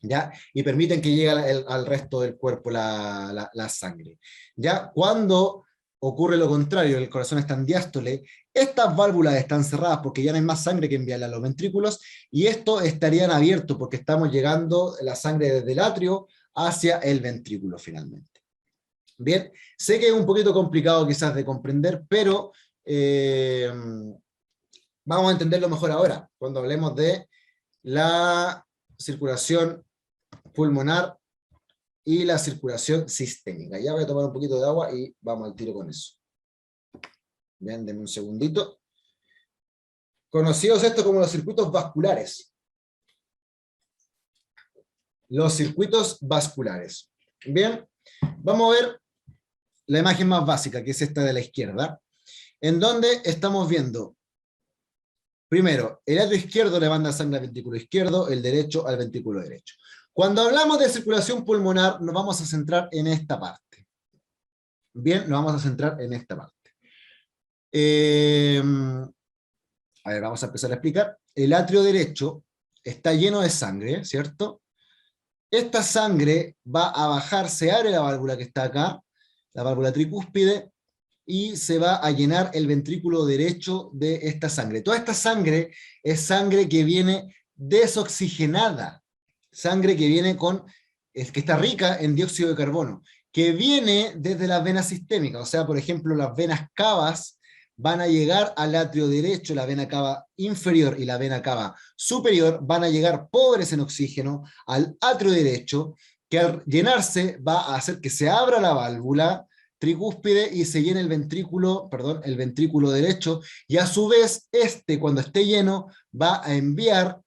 ¿ya? Y permiten que llegue al resto del cuerpo la sangre. ¿Ya? Cuando ocurre lo contrario, el corazón está en diástole, estas válvulas están cerradas porque ya no hay más sangre que enviarle a los ventrículos, y estos estarían abiertos porque estamos llegando la sangre desde el atrio hacia el ventrículo finalmente. Bien, sé que es un poquito complicado quizás de comprender, pero vamos a entenderlo mejor ahora, cuando hablemos de la circulación pulmonar y la circulación sistémica. Ya voy a tomar un poquito de agua y vamos al tiro con eso. Bien, denme un segundito. Conocidos estos como los circuitos vasculares. Los circuitos vasculares. Bien, vamos a ver la imagen más básica, que es esta de la izquierda, en donde estamos viendo, primero, el atrio izquierdo le manda sangre al ventrículo izquierdo, el derecho al ventrículo derecho. Cuando hablamos de circulación pulmonar, nos vamos a centrar en esta parte. Bien, nos vamos a centrar en esta parte. A ver, vamos a empezar a explicar. El atrio derecho está lleno de sangre, ¿cierto? Esta sangre va a bajar, se abre la válvula que está acá, la válvula tricúspide, y se va a llenar el ventrículo derecho de esta sangre. Toda esta sangre es sangre que viene desoxigenada, sangre que viene que está rica en dióxido de carbono, que viene desde las venas sistémicas. O sea, por ejemplo, las venas cavas van a llegar al atrio derecho, la vena cava inferior y la vena cava superior van a llegar pobres en oxígeno al atrio derecho, que al llenarse va a hacer que se abra la válvula, tricúspide y se llena el ventrículo, perdón, el ventrículo derecho, y a su vez, cuando esté lleno, va a enviar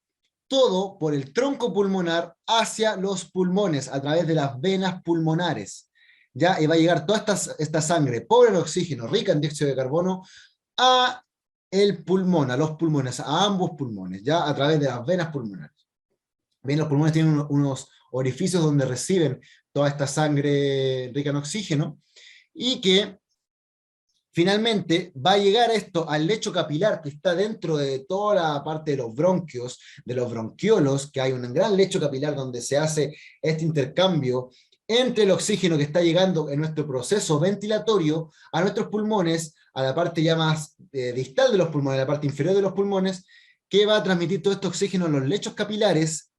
todo por el tronco pulmonar hacia los pulmones, a través de las venas pulmonares. ¿Ya? Y va a llegar toda esta sangre pobre en oxígeno, rica en dióxido de carbono, a el pulmón, a los pulmones, a ambos pulmones, ya a través de las venas pulmonares. Bien, los pulmones tienen unos orificios donde reciben toda esta sangre rica en oxígeno, y que finalmente va a llegar esto al lecho capilar que está dentro de toda la parte de los bronquios, de los bronquiolos, que hay un gran lecho capilar donde se hace este intercambio entre el oxígeno que está llegando en nuestro proceso ventilatorio a nuestros pulmones, a la parte ya más distal de los pulmones, a la parte inferior de los pulmones, que va a transmitir todo este oxígeno en los lechos capilares,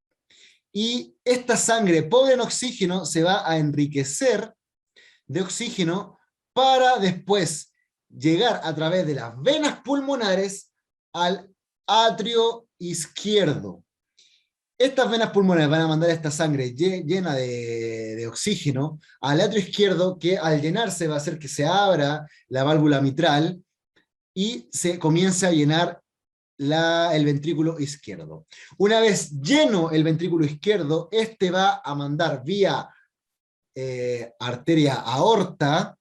y esta sangre pobre en oxígeno se va a enriquecer de oxígeno para después llegar a través de las venas pulmonares al atrio izquierdo. Estas venas pulmonares van a mandar esta sangre llena de oxígeno al atrio izquierdo, que al llenarse va a hacer que se abra la válvula mitral y se comience a llenar el ventrículo izquierdo. Una vez lleno el ventrículo izquierdo, este va a mandar vía arteria aorta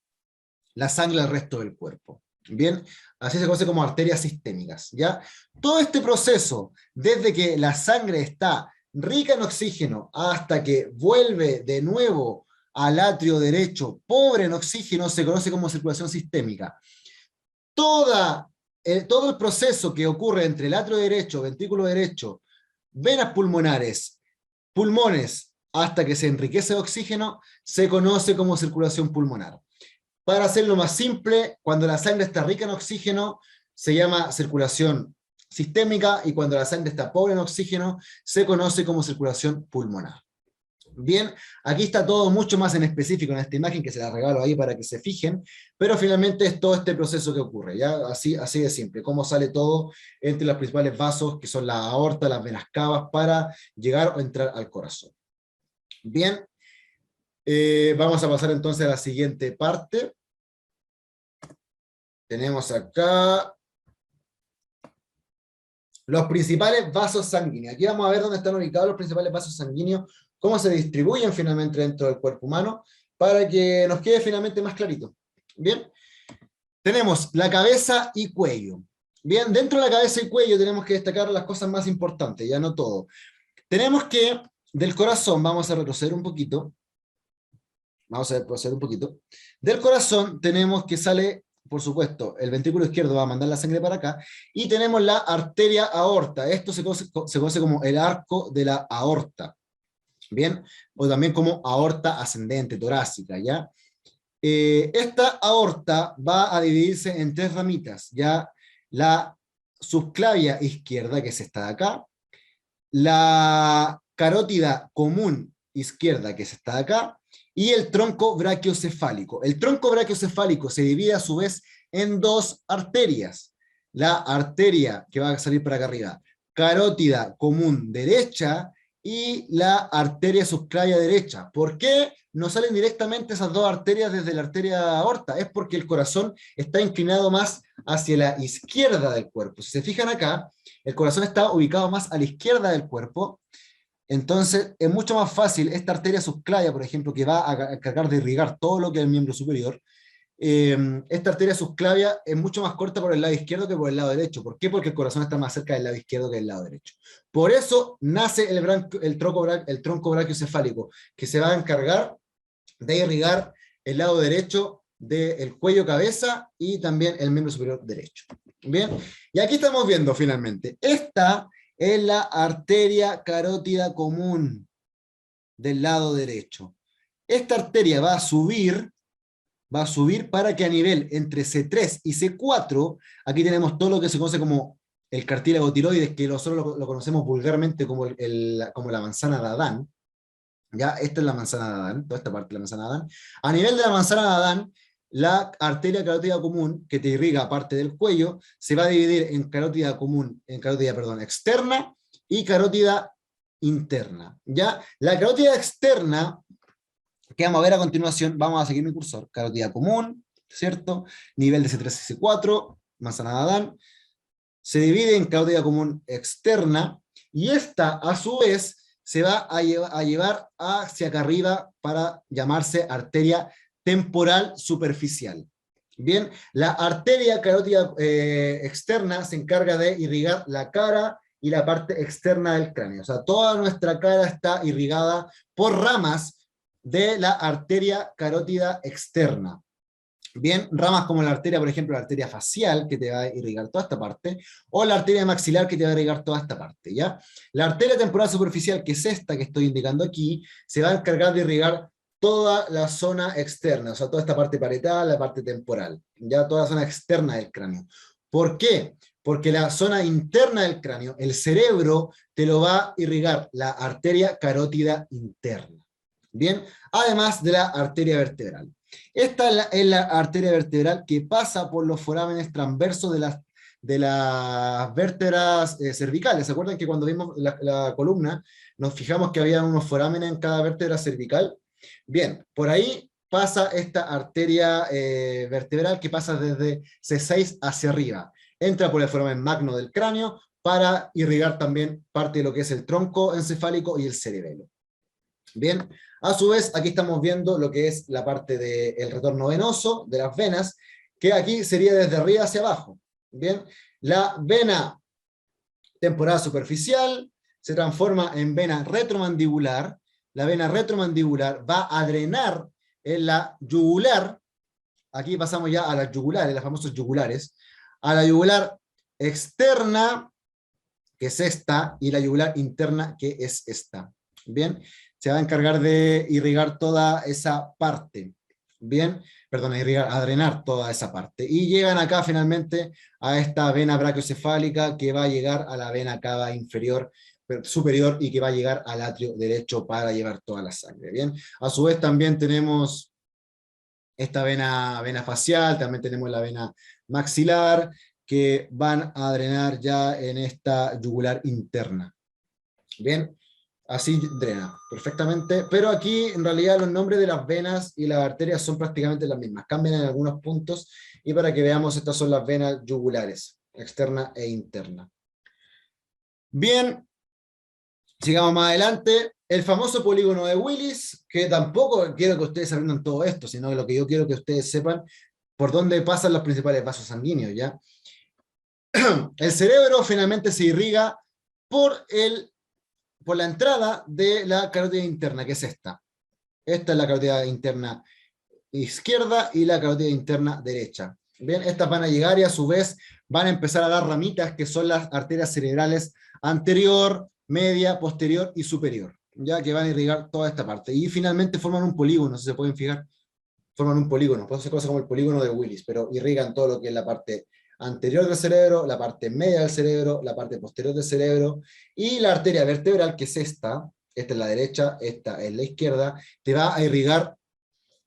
la sangre al resto del cuerpo. Bien, así se conoce como arterias sistémicas, ¿ya? Todo este proceso, desde que la sangre está rica en oxígeno hasta que vuelve de nuevo al atrio derecho pobre en oxígeno, se conoce como circulación sistémica. Todo el proceso que ocurre entre el atrio derecho, ventrículo derecho, venas pulmonares, pulmones, hasta que se enriquece de oxígeno, se conoce como circulación pulmonar. Para hacerlo más simple, cuando la sangre está rica en oxígeno, se llama circulación sistémica, y cuando la sangre está pobre en oxígeno, se conoce como circulación pulmonar. Bien, aquí está todo mucho más en específico en esta imagen, que se la regalo ahí para que se fijen, pero finalmente es todo este proceso que ocurre, ¿ya? Así de simple, cómo sale todo entre los principales vasos, que son la aorta, las venas cavas, para llegar o entrar al corazón. Bien, vamos a pasar entonces a la siguiente parte. Tenemos acá los principales vasos sanguíneos. Aquí vamos a ver dónde están ubicados los principales vasos sanguíneos, cómo se distribuyen finalmente dentro del cuerpo humano, para que nos quede finalmente más clarito. Bien, tenemos la cabeza y cuello. Bien, dentro de la cabeza y cuello tenemos que destacar las cosas más importantes, ya no todo. Tenemos que, del corazón, vamos a retroceder un poquito. Vamos a retroceder un poquito. Del corazón tenemos que sale, por supuesto, el ventrículo izquierdo va a mandar la sangre para acá, y tenemos la arteria aorta. Esto se conoce como el arco de la aorta. Bien, o también como aorta ascendente, torácica, ¿ya? Esta aorta va a dividirse en tres ramitas, ¿ya? La subclavia izquierda, que es esta de acá, la carótida común izquierda, que es esta de acá, y el tronco brachiocefálico. El tronco brachiocefálico se divide a su vez en dos arterias. La arteria que va a salir para acá arriba, carótida común derecha, y la arteria subclavia derecha. ¿Por qué no salen directamente esas dos arterias desde la arteria aorta? Es porque el corazón está inclinado más hacia la izquierda del cuerpo. Si se fijan acá, el corazón está ubicado más a la izquierda del cuerpo. Entonces es mucho más fácil esta arteria subclavia, por ejemplo, que va a cargar de irrigar todo lo que es el miembro superior. Esta arteria subclavia es mucho más corta por el lado izquierdo que por el lado derecho. ¿Por qué? Porque el corazón está más cerca del lado izquierdo que del lado derecho. Por eso nace el tronco brachiocefálico, que se va a encargar de irrigar el lado derecho del cuello cabeza y también el miembro superior derecho. Bien, y aquí estamos viendo finalmente, esta es la arteria carótida común del lado derecho. Esta arteria va a subir para que a nivel entre C3 y C4, aquí tenemos todo lo que se conoce como el cartílago tiroides, que nosotros lo conocemos vulgarmente como la manzana de Adán. ¿Ya? Esta es la manzana de Adán, toda esta parte de la manzana de Adán. A nivel de la manzana de Adán, la arteria carótida común, que te irriga parte del cuello, se va a dividir en carótida externa y carótida interna. ¿Ya? La carótida externa ¿Qué vamos a ver a continuación? Vamos a seguir mi cursor. Carótida común, ¿cierto? Nivel de C3 y C4, manzana de Adán. Se divide en carótida común externa, y esta, a su vez, se va a llevar hacia acá arriba para llamarse arteria temporal superficial. Bien, la arteria carótida externa se encarga de irrigar la cara y la parte externa del cráneo. O sea, toda nuestra cara está irrigada por ramas de la arteria carótida externa. Bien, ramas como la arteria, por ejemplo, la arteria facial, que te va a irrigar toda esta parte, o la arteria maxilar, que te va a irrigar toda esta parte, ¿ya? La arteria temporal superficial, que es esta que estoy indicando aquí, se va a encargar de irrigar toda la zona externa, o sea, toda esta parte parietal, la parte temporal, ya toda la zona externa del cráneo. ¿Por qué? Porque la zona interna del cráneo, el cerebro, te lo va a irrigar la arteria carótida interna. Bien, además de la arteria vertebral. Esta es la arteria vertebral que pasa por los forámenes transversos de las vértebras cervicales. ¿Se acuerdan que cuando vimos la columna nos fijamos que había unos forámenes en cada vértebra cervical? Bien, por ahí pasa esta arteria vertebral que pasa desde C6 hacia arriba. Entra por el foramen magno del cráneo para irrigar también parte de lo que es el tronco encefálico y el cerebelo. Bien, a su vez aquí estamos viendo lo que es la parte del retorno venoso, de las venas, que aquí sería desde arriba hacia abajo. Bien, la vena temporal superficial se transforma en vena retromandibular. La vena retromandibular va a drenar en la yugular. Aquí pasamos ya a las yugulares, las famosas yugulares. A la yugular externa, que es esta, y la yugular interna, que es esta. Bien, se va a encargar de irrigar toda esa parte. Bien, perdón, a drenar toda esa parte. Y llegan acá finalmente a esta vena brachiocefálica que va a llegar a la vena cava inferior, superior, y que va a llegar al atrio derecho para llevar toda la sangre. Bien, a su vez también tenemos esta vena facial, también tenemos la vena maxilar, que van a drenar ya en esta yugular interna. Bien, así drena perfectamente, pero aquí en realidad los nombres de las venas y las arterias son prácticamente las mismas, cambian en algunos puntos, y para que veamos, estas son las venas yugulares, externa e interna. Bien, sigamos más adelante, el famoso polígono de Willis, que tampoco quiero que ustedes aprendan todo esto, sino que lo que yo quiero que ustedes sepan por dónde pasan los principales vasos sanguíneos, ¿ya? El cerebro finalmente se irriga por la entrada de la carótida interna, que es esta. Esta es la carótida interna izquierda y la carótida interna derecha. Bien, estas van a llegar y a su vez van a empezar a dar ramitas, que son las arterias cerebrales anterior, media, posterior y superior, ya que van a irrigar toda esta parte. Y finalmente forman un polígono, si se pueden fijar, forman un polígono, por eso se conoce como el polígono de Willis, pero irrigan todo lo que es la parte anterior del cerebro, la parte media del cerebro, la parte posterior del cerebro, y la arteria vertebral, que es esta es la derecha, esta es la izquierda, te va a irrigar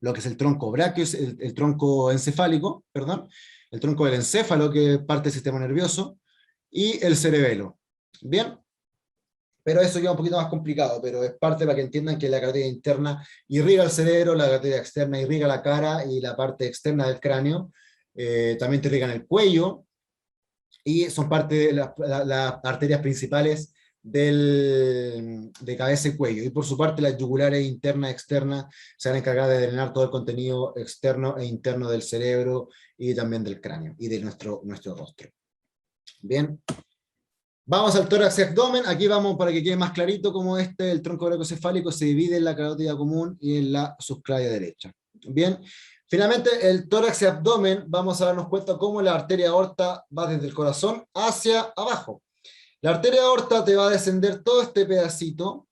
lo que es el tronco braquio, el tronco encefálico, perdón, el tronco del encéfalo, que parte del sistema nervioso, y el cerebelo. Bien, pero eso ya es un poquito más complicado, pero es parte para que entiendan que la carótida interna irriga el cerebro, la carótida externa irriga la cara y la parte externa del cráneo, también te irrigan el cuello, y son parte de las arterias principales de cabeza y cuello. Y por su parte, las yugulares interna y externa se van a encargar de drenar todo el contenido externo e interno del cerebro y también del cráneo y de nuestro rostro. Bien. Vamos al tórax y abdomen. Aquí vamos para que quede más clarito cómo el tronco brachocefálico se divide en la carótida común y en la subclavia derecha. Bien. Finalmente, el tórax y abdomen, vamos a darnos cuenta cómo la arteria aorta va desde el corazón hacia abajo. La arteria aorta te va a descender todo este pedacito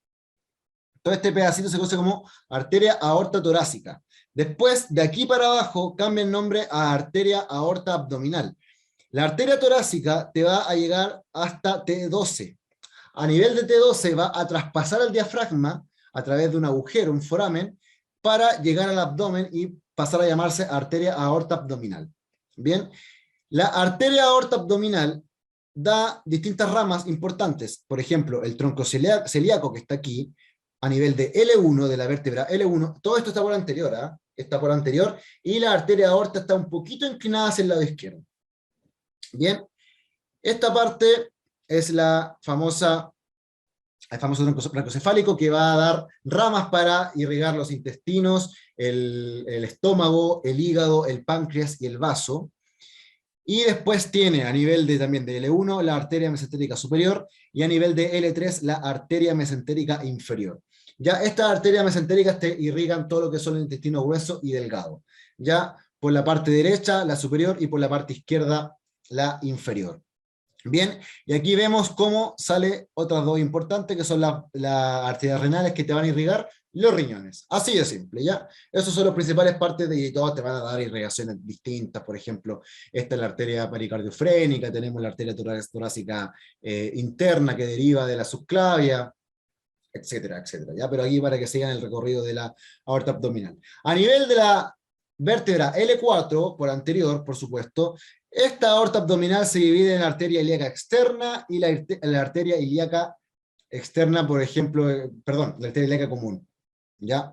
se conoce como arteria aorta torácica. Después, de aquí para abajo, cambia el nombre a arteria aorta abdominal. La arteria torácica te va a llegar hasta T12. A nivel de T12 va a traspasar el diafragma a través de un agujero, un foramen, para llegar al abdomen y pasar a llamarse arteria aorta abdominal. Bien, la arteria aorta abdominal da distintas ramas importantes. Por ejemplo, el tronco celíaco, que está aquí, a nivel de L1, de la vértebra L1, todo esto está por anterior, ¿ah? Está por anterior, y la arteria aorta está un poquito inclinada hacia el lado izquierdo. Bien, esta parte es el famoso tronco brachiocefálico, que va a dar ramas para irrigar los intestinos, el estómago, el hígado, el páncreas y el vaso. Y después tiene a nivel también de L1 la arteria mesentérica superior, y a nivel de L3 la arteria mesentérica inferior. Ya estas arterias mesentéricas te irrigan todo lo que son el intestino grueso y delgado. Ya por la parte derecha la superior, y por la parte izquierda la inferior. Bien, y aquí vemos cómo sale otras dos importantes, que son las arterias renales, que te van a irrigar los riñones. Así de simple, ¿ya? Esos son las principales partes, y todas te van a dar irrigaciones distintas. Por ejemplo, esta es la arteria pericardiofrénica, tenemos la arteria torácica interna, que deriva de la subclavia, etcétera, etcétera, ¿ya? Pero aquí para que sigan el recorrido de la aorta abdominal. A nivel de la vértebra L4, por anterior, por supuesto, esta aorta abdominal se divide en la arteria ilíaca externa y la arteria ilíaca externa, por ejemplo, la arteria ilíaca común. ¿Ya?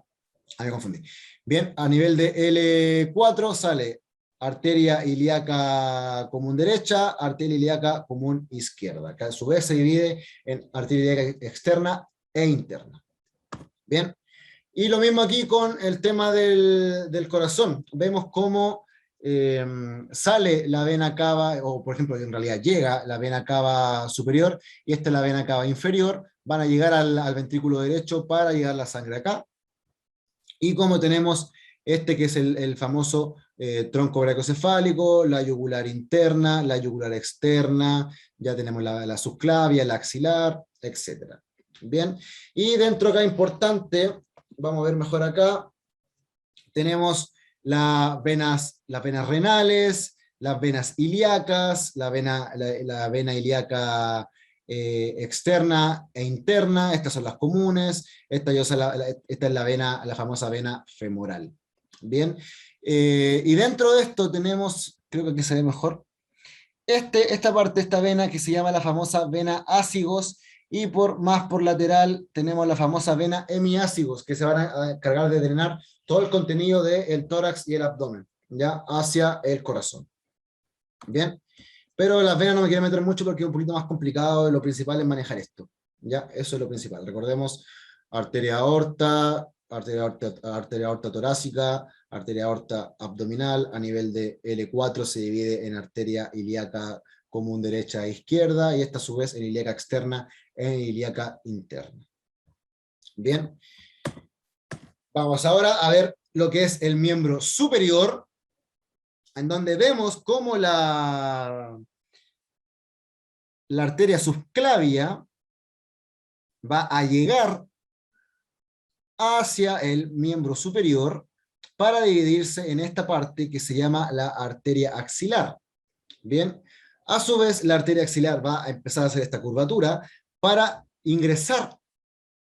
Me confundí. Bien, a nivel de L4 sale arteria ilíaca común derecha, arteria ilíaca común izquierda, que a su vez se divide en arteria ilíaca externa e interna. Bien, y lo mismo aquí con el tema del corazón. Vemos cómo sale la vena cava, o por ejemplo, en realidad llega la vena cava superior, y esta es la vena cava inferior. Van a llegar al ventrículo derecho para llegar la sangre acá. Y como tenemos que es el famoso tronco brachiocefálico, la yugular interna, la yugular externa, ya tenemos la subclavia, la axilar, etc. Bien, y dentro acá importante, vamos a ver mejor acá, tenemos las venas renales, las venas ilíacas, la vena ilíaca externa e interna. Estas son las comunes. Esta es la famosa vena femoral. Bien, y dentro de esto tenemos, creo que aquí se ve mejor, esta vena que se llama la famosa vena ácigos, y más por lateral tenemos la famosa vena hemiácigos, que se van a encargar de drenar todo el contenido del tórax y el abdomen, ya hacia el corazón. Bien, pero las venas no me quiero meter mucho porque es un poquito más complicado, y lo principal es manejar esto, ya, eso es lo principal. Recordemos, arteria aorta, arteria aorta torácica, arteria aorta abdominal. A nivel de L4 se divide en arteria ilíaca común derecha e izquierda, y esta a su vez en ilíaca externa e ilíaca interna. Bien, vamos ahora a ver lo que es el miembro superior, en donde vemos cómo la arteria subclavia va a llegar hacia el miembro superior para dividirse en esta parte que se llama la arteria axilar. Bien, a su vez la arteria axilar va a empezar a hacer esta curvatura para ingresar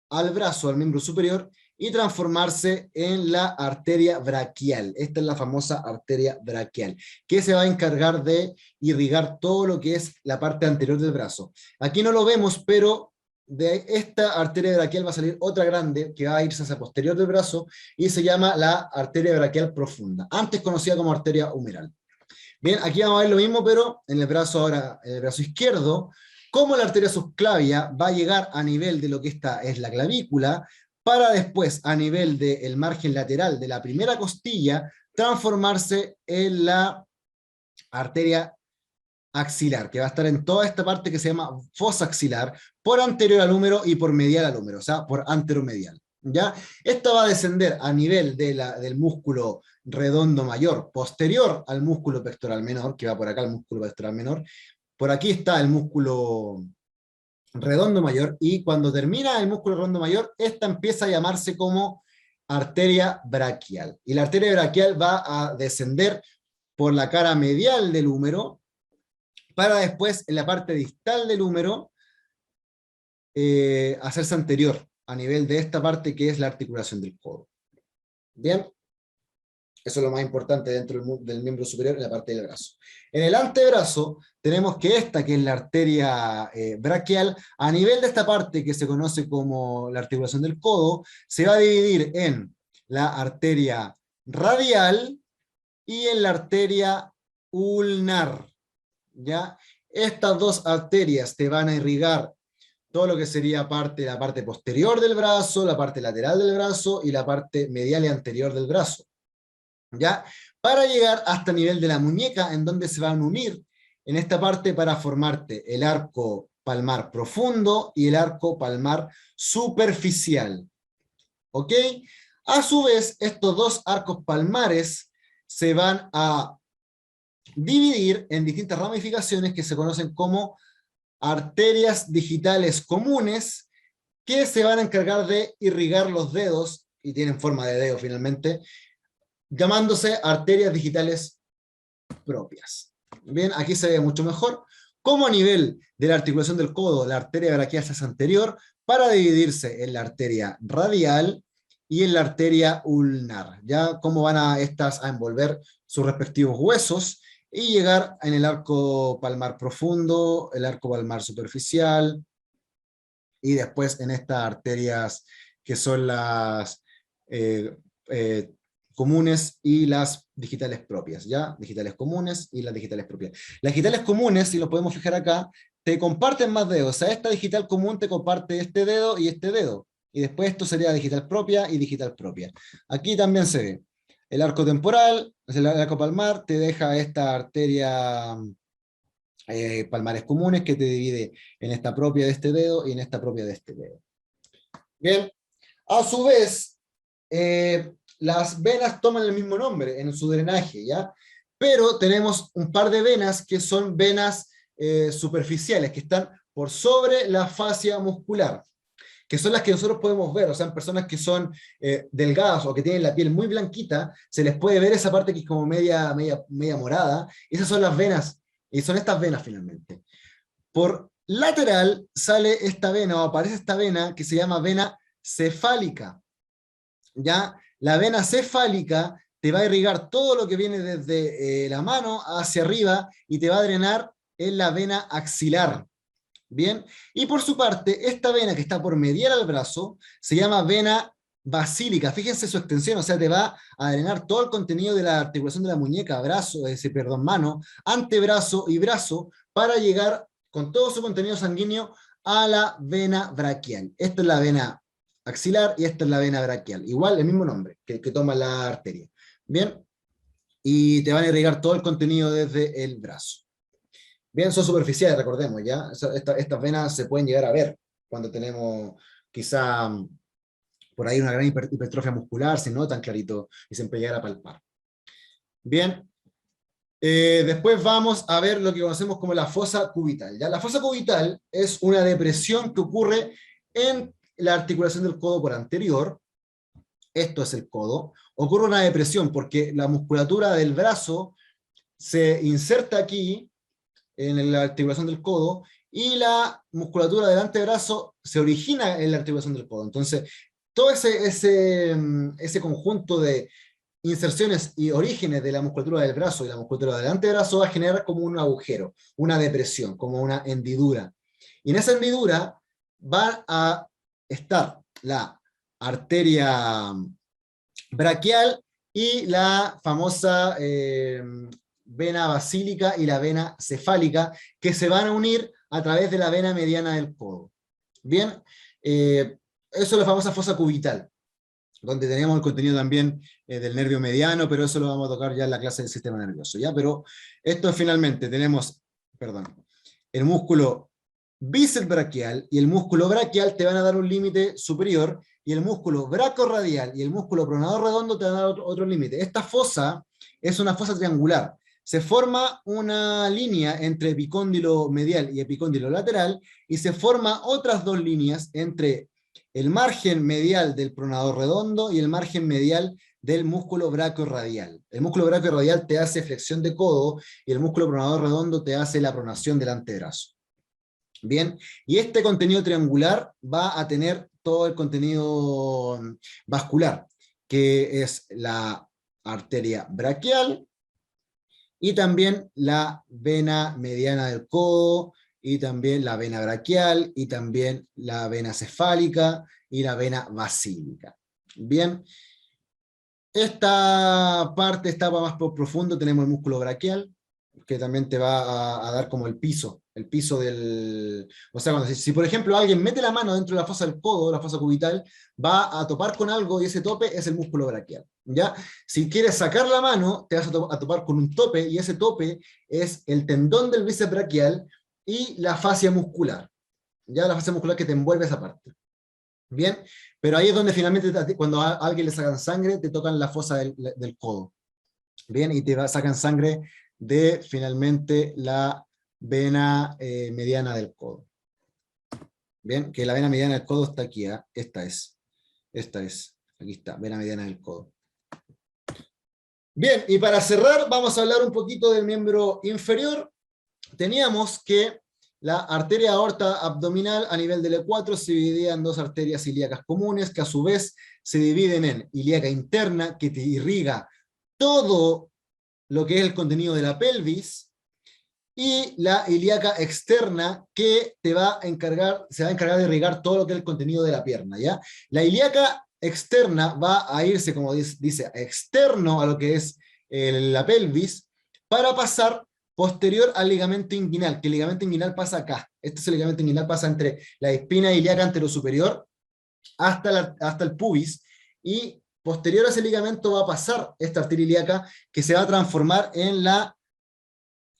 al brazo, al miembro superior, y transformarse en la arteria braquial. Esta es la famosa arteria braquial, que se va a encargar de irrigar todo lo que es la parte anterior del brazo. Aquí no lo vemos, pero de esta arteria braquial va a salir otra grande, que va a irse hacia posterior del brazo, y se llama la arteria braquial profunda, antes conocida como arteria humeral. Bien, aquí vamos a ver lo mismo, pero en el brazo ahora, en el brazo izquierdo, cómo la arteria subclavia va a llegar a nivel de lo que esta es la clavícula, para después, a nivel del margen lateral de la primera costilla, transformarse en la arteria axilar, que va a estar en toda esta parte que se llama fosa axilar, por anterior al húmero y por medial al húmero, o sea, por anteromedial. ¿Ya? Esta va a descender a nivel del músculo redondo mayor, posterior al músculo pectoral menor, que va por acá el músculo pectoral menor. Por aquí está el músculo redondo mayor, y cuando termina el músculo redondo mayor, esta empieza a llamarse como arteria braquial. Y la arteria braquial va a descender por la cara medial del húmero, para después, en la parte distal del húmero, hacerse anterior, a nivel de esta parte que es la articulación del codo. Bien. Eso es lo más importante dentro del miembro superior, en la parte del brazo. En el antebrazo tenemos que esta, que es la arteria braquial, a nivel de esta parte que se conoce como la articulación del codo, se va a dividir en la arteria radial y en la arteria ulnar. ¿Ya? Estas dos arterias te van a irrigar todo lo que sería la parte posterior del brazo, la parte lateral del brazo y la parte medial y anterior del brazo. ¿Ya? Para llegar hasta el nivel de la muñeca, en donde se van a unir en esta parte para formarte el arco palmar profundo y el arco palmar superficial. ¿Ok? A su vez, estos dos arcos palmares se van a dividir en distintas ramificaciones que se conocen como arterias digitales comunes, que se van a encargar de irrigar los dedos, y tienen forma de dedo finalmente, llamándose arterias digitales propias. Bien, aquí se ve mucho mejor cómo a nivel de la articulación del codo, la arteria braquial es anterior, para dividirse en la arteria radial y en la arteria ulnar. Ya cómo van a estas a envolver sus respectivos huesos y llegar en el arco palmar profundo, el arco palmar superficial, y después en estas arterias que son las eh, comunes y las digitales propias, ¿ya? Digitales comunes y las digitales propias. Las digitales comunes, si lo podemos fijar acá, te comparten más dedos. O sea, esta digital común te comparte este dedo y este dedo. Y después esto sería digital propia y digital propia. Aquí también se ve. El arco temporal, el arco palmar, te deja esta arteria palmares comunes que te divide en esta propia de este dedo y en esta propia de este dedo. Bien, a su vez, las venas toman el mismo nombre en su drenaje, ¿ya? Pero tenemos un par de venas que son venas superficiales, que están por sobre la fascia muscular, que son las que nosotros podemos ver. O sea, en personas que son delgadas o que tienen la piel muy blanquita, se les puede ver esa parte que es como media morada. Esas son las venas, y son estas venas finalmente. Por lateral sale esta vena, o aparece esta vena, que se llama vena cefálica. ¿Ya? La vena cefálica te va a irrigar todo lo que viene desde la mano hacia arriba y te va a drenar en la vena axilar. Bien, y por su parte, esta vena que está por medial al brazo se llama vena basílica. Fíjense su extensión, o sea, te va a drenar todo el contenido de la articulación de la muñeca, mano, antebrazo y brazo, para llegar con todo su contenido sanguíneo a la vena braquial. Esta es la vena axilar y esta es la vena braquial. Igual, el mismo nombre que toma la arteria. Bien, y te van a irrigar todo el contenido desde el brazo. Bien, son superficiales, recordemos, ¿ya? Estas venas se pueden llegar a ver cuando tenemos quizá por ahí una gran hipertrofia muscular, se notan clarito y se puede llegar a palpar. Bien, después vamos a ver lo que conocemos como la fosa cubital, ¿ya? La fosa cubital es una depresión que ocurre en la articulación del codo por anterior. Esto es el codo. Ocurre una depresión porque la musculatura del brazo se inserta aquí en la articulación del codo, y la musculatura del antebrazo se origina en la articulación del codo. Entonces, todo ese conjunto de inserciones y orígenes de la musculatura del brazo y la musculatura del antebrazo va a generar como un agujero, una depresión, como una hendidura. Y en esa hendidura va a estar la arteria braquial y la famosa vena basílica y la vena cefálica, que se van a unir a través de la vena mediana del codo. Bien, eso es la famosa fosa cubital, donde tenemos el contenido también del nervio mediano, pero eso lo vamos a tocar ya en la clase del sistema nervioso, ¿ya? Pero esto finalmente tenemos, perdón, el músculo bíceps braquial y el músculo braquial te van a dar un límite superior, y el músculo brachiorradial y el músculo pronador redondo te van a dar otro límite. Esta fosa es una fosa triangular. Se forma una línea entre epicóndilo medial y epicóndilo lateral, y se forma otras dos líneas entre el margen medial del pronador redondo y el margen medial del músculo brachiorradial. El músculo brachiorradial te hace flexión de codo y el músculo pronador redondo te hace la pronación del antebrazo. Bien, y este contenido triangular va a tener todo el contenido vascular, que es la arteria braquial, y también la vena mediana del codo, y también la vena braquial, y también la vena cefálica, y la vena basílica. Bien, esta parte está más profundo, tenemos el músculo braquial, que también te va a dar como el piso del... O sea, si por ejemplo alguien mete la mano dentro de la fosa del codo, la fosa cubital, va a topar con algo y ese tope es el músculo braquial, ¿ya? Si quieres sacar la mano, te vas a topar con un tope, y ese tope es el tendón del bíceps braquial y la fascia muscular, ¿ya? La fascia muscular que te envuelve esa parte. Bien, pero ahí es donde finalmente cuando a alguien le sacan sangre, te tocan la fosa del codo. Bien, y sacan sangre de finalmente la vena mediana del codo. Bien, que la vena mediana del codo está aquí, ¿eh? Esta es, aquí está, vena mediana del codo. Bien, y para cerrar vamos a hablar un poquito del miembro inferior. Teníamos que la arteria aorta abdominal a nivel del E4 se dividía en dos arterias ilíacas comunes, que a su vez se dividen en ilíaca interna, que te irriga todo lo que es el contenido de la pelvis, y la ilíaca externa, que se va a encargar de irrigar todo lo que es el contenido de la pierna, ¿ya? La ilíaca externa va a irse, como dice, externo a lo que es la pelvis, para pasar posterior al ligamento inguinal, que el ligamento inguinal pasa acá. Este es el ligamento inguinal, pasa entre la espina ilíaca anterosuperior hasta el pubis, y posterior a ese ligamento va a pasar esta arteria ilíaca, que se va a transformar en la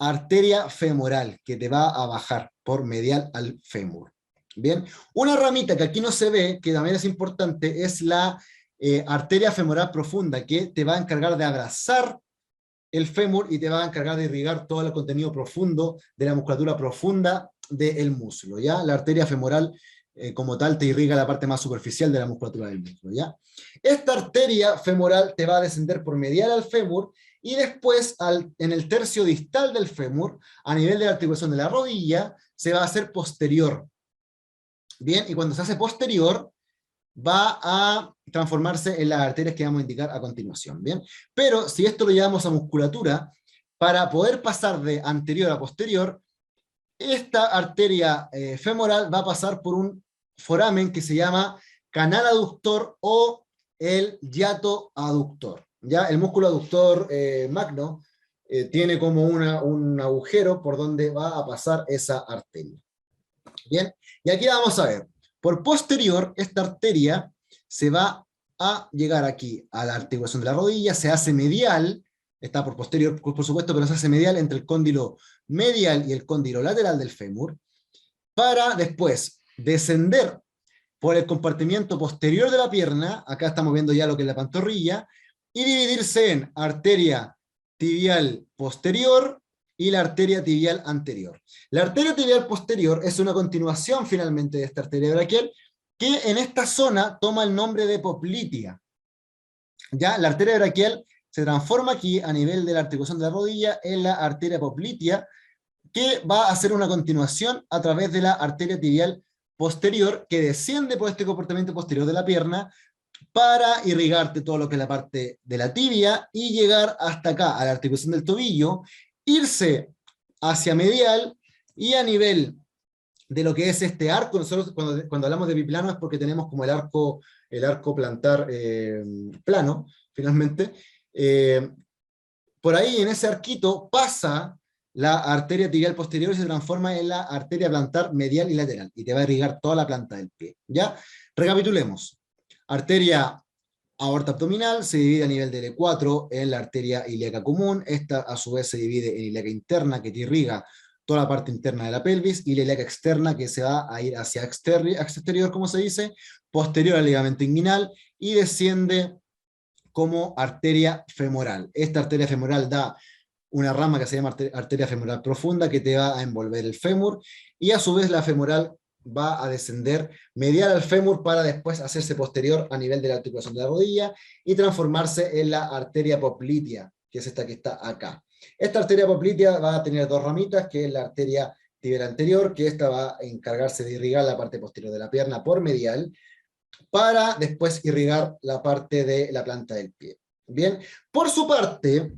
arteria femoral, que te va a bajar por medial al fémur. Bien, una ramita que aquí no se ve, que también es importante, es la arteria femoral profunda, que te va a encargar de abrazar el fémur y te va a encargar de irrigar todo el contenido profundo de la musculatura profunda del muslo, ¿ya? La arteria femoral como tal te irriga la parte más superficial de la musculatura del muslo, ¿ya? Esta arteria femoral te va a descender por medial al fémur, y después en el tercio distal del fémur, a nivel de la articulación de la rodilla, se va a hacer posterior. Bien, y cuando se hace posterior, va a transformarse en las arterias que vamos a indicar a continuación, ¿bien? Pero si esto lo llevamos a musculatura, para poder pasar de anterior a posterior, esta arteria femoral va a pasar por un foramen que se llama canal aductor o el hiato aductor, ¿ya? El músculo aductor magno tiene como un agujero por donde va a pasar esa arteria. Bien, y aquí vamos a ver, por posterior, esta arteria se va a llegar aquí a la articulación de la rodilla, se hace medial, está por posterior, por supuesto, pero se hace medial entre el cóndilo medial y el cóndilo lateral del fémur, para después descender por el compartimiento posterior de la pierna, acá estamos viendo ya lo que es la pantorrilla, y dividirse en arteria tibial posterior y la arteria tibial anterior. La arteria tibial posterior es una continuación finalmente de esta arteria braquial, que en esta zona toma el nombre de poplitea. Ya la arteria braquial se transforma aquí a nivel de la articulación de la rodilla en la arteria poplitea, que va a hacer una continuación a través de la arteria tibial posterior, que desciende por este comportamiento posterior de la pierna para irrigarte todo lo que es la parte de la tibia y llegar hasta acá, a la articulación del tobillo, irse hacia medial, y a nivel de lo que es este arco, nosotros cuando hablamos de biplano es porque tenemos como el arco plantar plano, finalmente. Por ahí en ese arquito pasa la arteria tibial posterior y se transforma en la arteria plantar medial y lateral, y te va a irrigar toda la planta del pie, ¿ya? Recapitulemos. Arteria aorta abdominal se divide a nivel del E4 en la arteria ilíaca común, esta a su vez se divide en ilíaca interna, que te irriga toda la parte interna de la pelvis, y la ilíaca externa, que se va a ir hacia exterior, como se dice, posterior al ligamento inguinal, y desciende como arteria femoral. Esta arteria femoral da una rama que se llama arteria femoral profunda, que te va a envolver el fémur, y a su vez la femoral va a descender medial al fémur para después hacerse posterior a nivel de la articulación de la rodilla y transformarse en la arteria poplitea, que es esta que está acá. Esta arteria poplitea va a tener dos ramitas, que es la arteria tibial anterior, que esta va a encargarse de irrigar la parte posterior de la pierna por medial, para después irrigar la parte de la planta del pie. Bien, por su parte,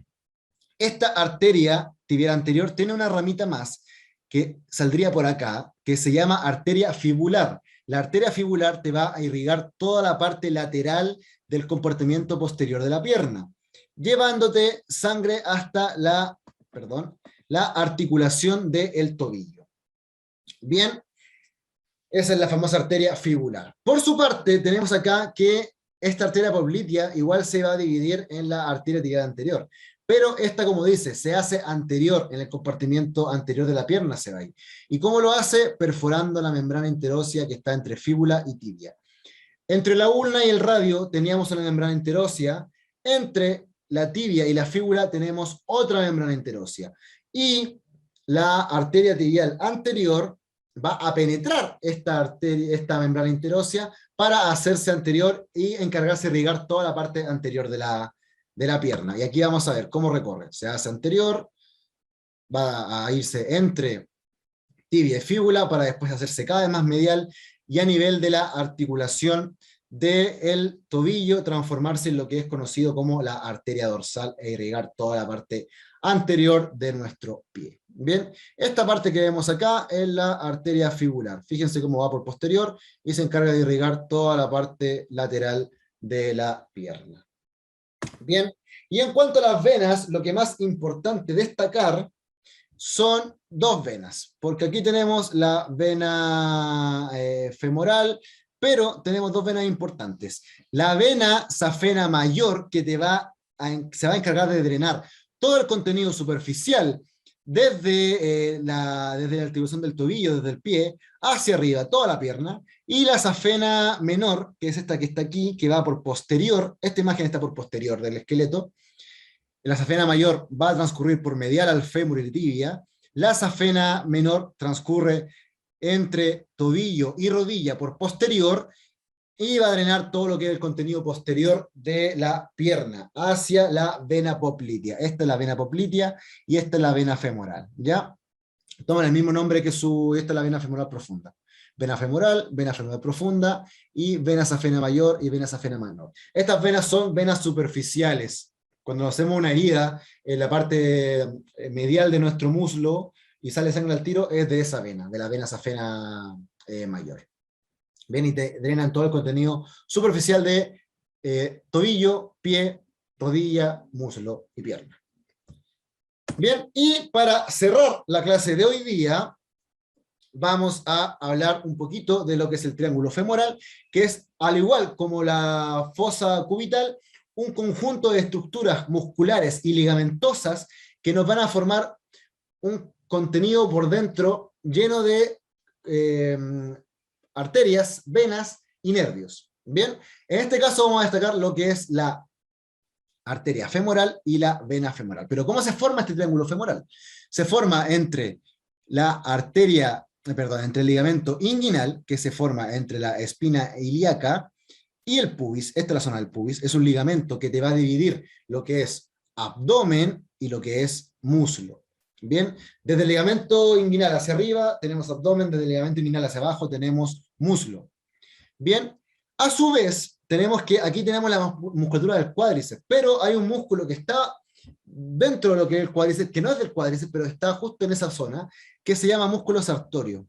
esta arteria tibial anterior tiene una ramita más que saldría por acá, que se llama arteria fibular. La arteria fibular te va a irrigar toda la parte lateral del compartimiento posterior de la pierna, llevándote sangre hasta la articulación del tobillo. Bien, esa es la famosa arteria fibular. Por su parte, tenemos acá que esta arteria poplitea igual se va a dividir en la arteria tibial anterior. Pero esta, como dice, se hace anterior, en el compartimiento anterior de la pierna se va a ir. ¿Y cómo lo hace? Perforando la membrana interósea que está entre fíbula y tibia. Entre la ulna y el radio teníamos una membrana interósea, entre la tibia y la fíbula tenemos otra membrana interósea. Y la arteria tibial anterior va a penetrar esta membrana interósea para hacerse anterior y encargarse de irrigar toda la parte anterior de la pierna. Y aquí vamos a ver cómo recorre. Se hace anterior, va a irse entre tibia y fíbula para después hacerse cada vez más medial y a nivel de la articulación del tobillo transformarse en lo que es conocido como la arteria dorsal e irrigar toda la parte anterior de nuestro pie. Bien, esta parte que vemos acá es la arteria fibular. Fíjense cómo va por posterior y se encarga de irrigar toda la parte lateral de la pierna. Bien, y en cuanto a las venas, lo que más importante destacar son dos venas, porque aquí tenemos la vena femoral, pero tenemos dos venas importantes. La vena safena mayor, que se va a encargar de drenar todo el contenido superficial desde la articulación del tobillo, desde el pie, hacia arriba, toda la pierna, y la safena menor, que es esta que está aquí, que va por posterior, esta imagen está por posterior del esqueleto. La safena mayor va a transcurrir por medial al fémur y tibia. La safena menor transcurre entre tobillo y rodilla por posterior y va a drenar todo lo que es el contenido posterior de la pierna hacia la vena poplitea. Esta es la vena poplitea y esta es la vena femoral, ¿ya? Toman el mismo nombre que esta es la vena femoral profunda. Vena femoral profunda y vena safena mayor y vena safena menor. Estas venas son venas superficiales. Cuando hacemos una herida en la parte medial de nuestro muslo y sale sangre al tiro, es de esa vena, de la vena safena mayor. Ven y te drenan todo el contenido superficial de tobillo, pie, rodilla, muslo y pierna. Bien, y para cerrar la clase de hoy día, vamos a hablar un poquito de lo que es el triángulo femoral, que es, al igual como la fosa cubital, un conjunto de estructuras musculares y ligamentosas que nos van a formar un contenido por dentro lleno de arterias, venas y nervios. Bien, en este caso vamos a destacar lo que es la arteria femoral y la vena femoral. Pero ¿cómo se forma este triángulo femoral? Se forma entre entre el ligamento inguinal, que se forma entre la espina ilíaca y el pubis. Esta es la zona del pubis. Es un ligamento que te va a dividir lo que es abdomen y lo que es muslo. Bien, desde el ligamento inguinal hacia arriba tenemos abdomen, desde el ligamento inguinal hacia abajo tenemos muslo. Bien, a su vez, tenemos que aquí tenemos la musculatura del cuádriceps, pero hay un músculo que está dentro de lo que es el cuádriceps, que no es del cuádriceps, pero está justo en esa zona, que se llama músculo sartorio.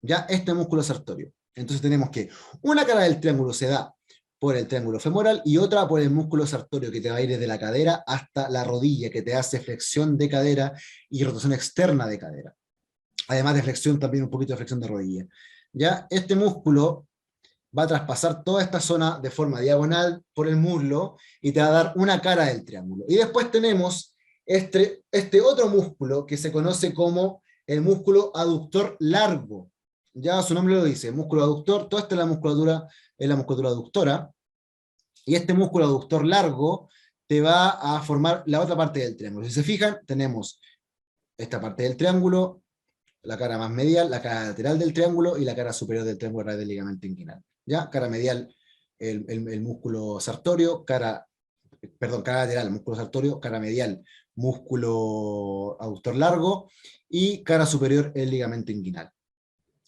Ya, este músculo sartorio. Entonces tenemos que una cara del triángulo se da por el triángulo femoral y otra por el músculo sartorio, que te va a ir desde la cadera hasta la rodilla, que te hace flexión de cadera y rotación externa de cadera. Además de flexión, también un poquito de flexión de rodilla. ¿Ya? Este músculo va a traspasar toda esta zona de forma diagonal por el muslo y te va a dar una cara del triángulo. Y después tenemos este otro músculo que se conoce como el músculo aductor largo. Ya su nombre lo dice, músculo aductor, toda esta es la musculatura aductora, y este músculo aductor largo te va a formar la otra parte del triángulo. Si se fijan, tenemos esta parte del triángulo, la cara más medial, la cara lateral del triángulo y la cara superior del triángulo raíz del ligamento inguinal. ¿Ya? Cara medial, el músculo sartorio, cara lateral, músculo sartorio, cara medial, músculo aductor largo, y cara superior, el ligamento inguinal.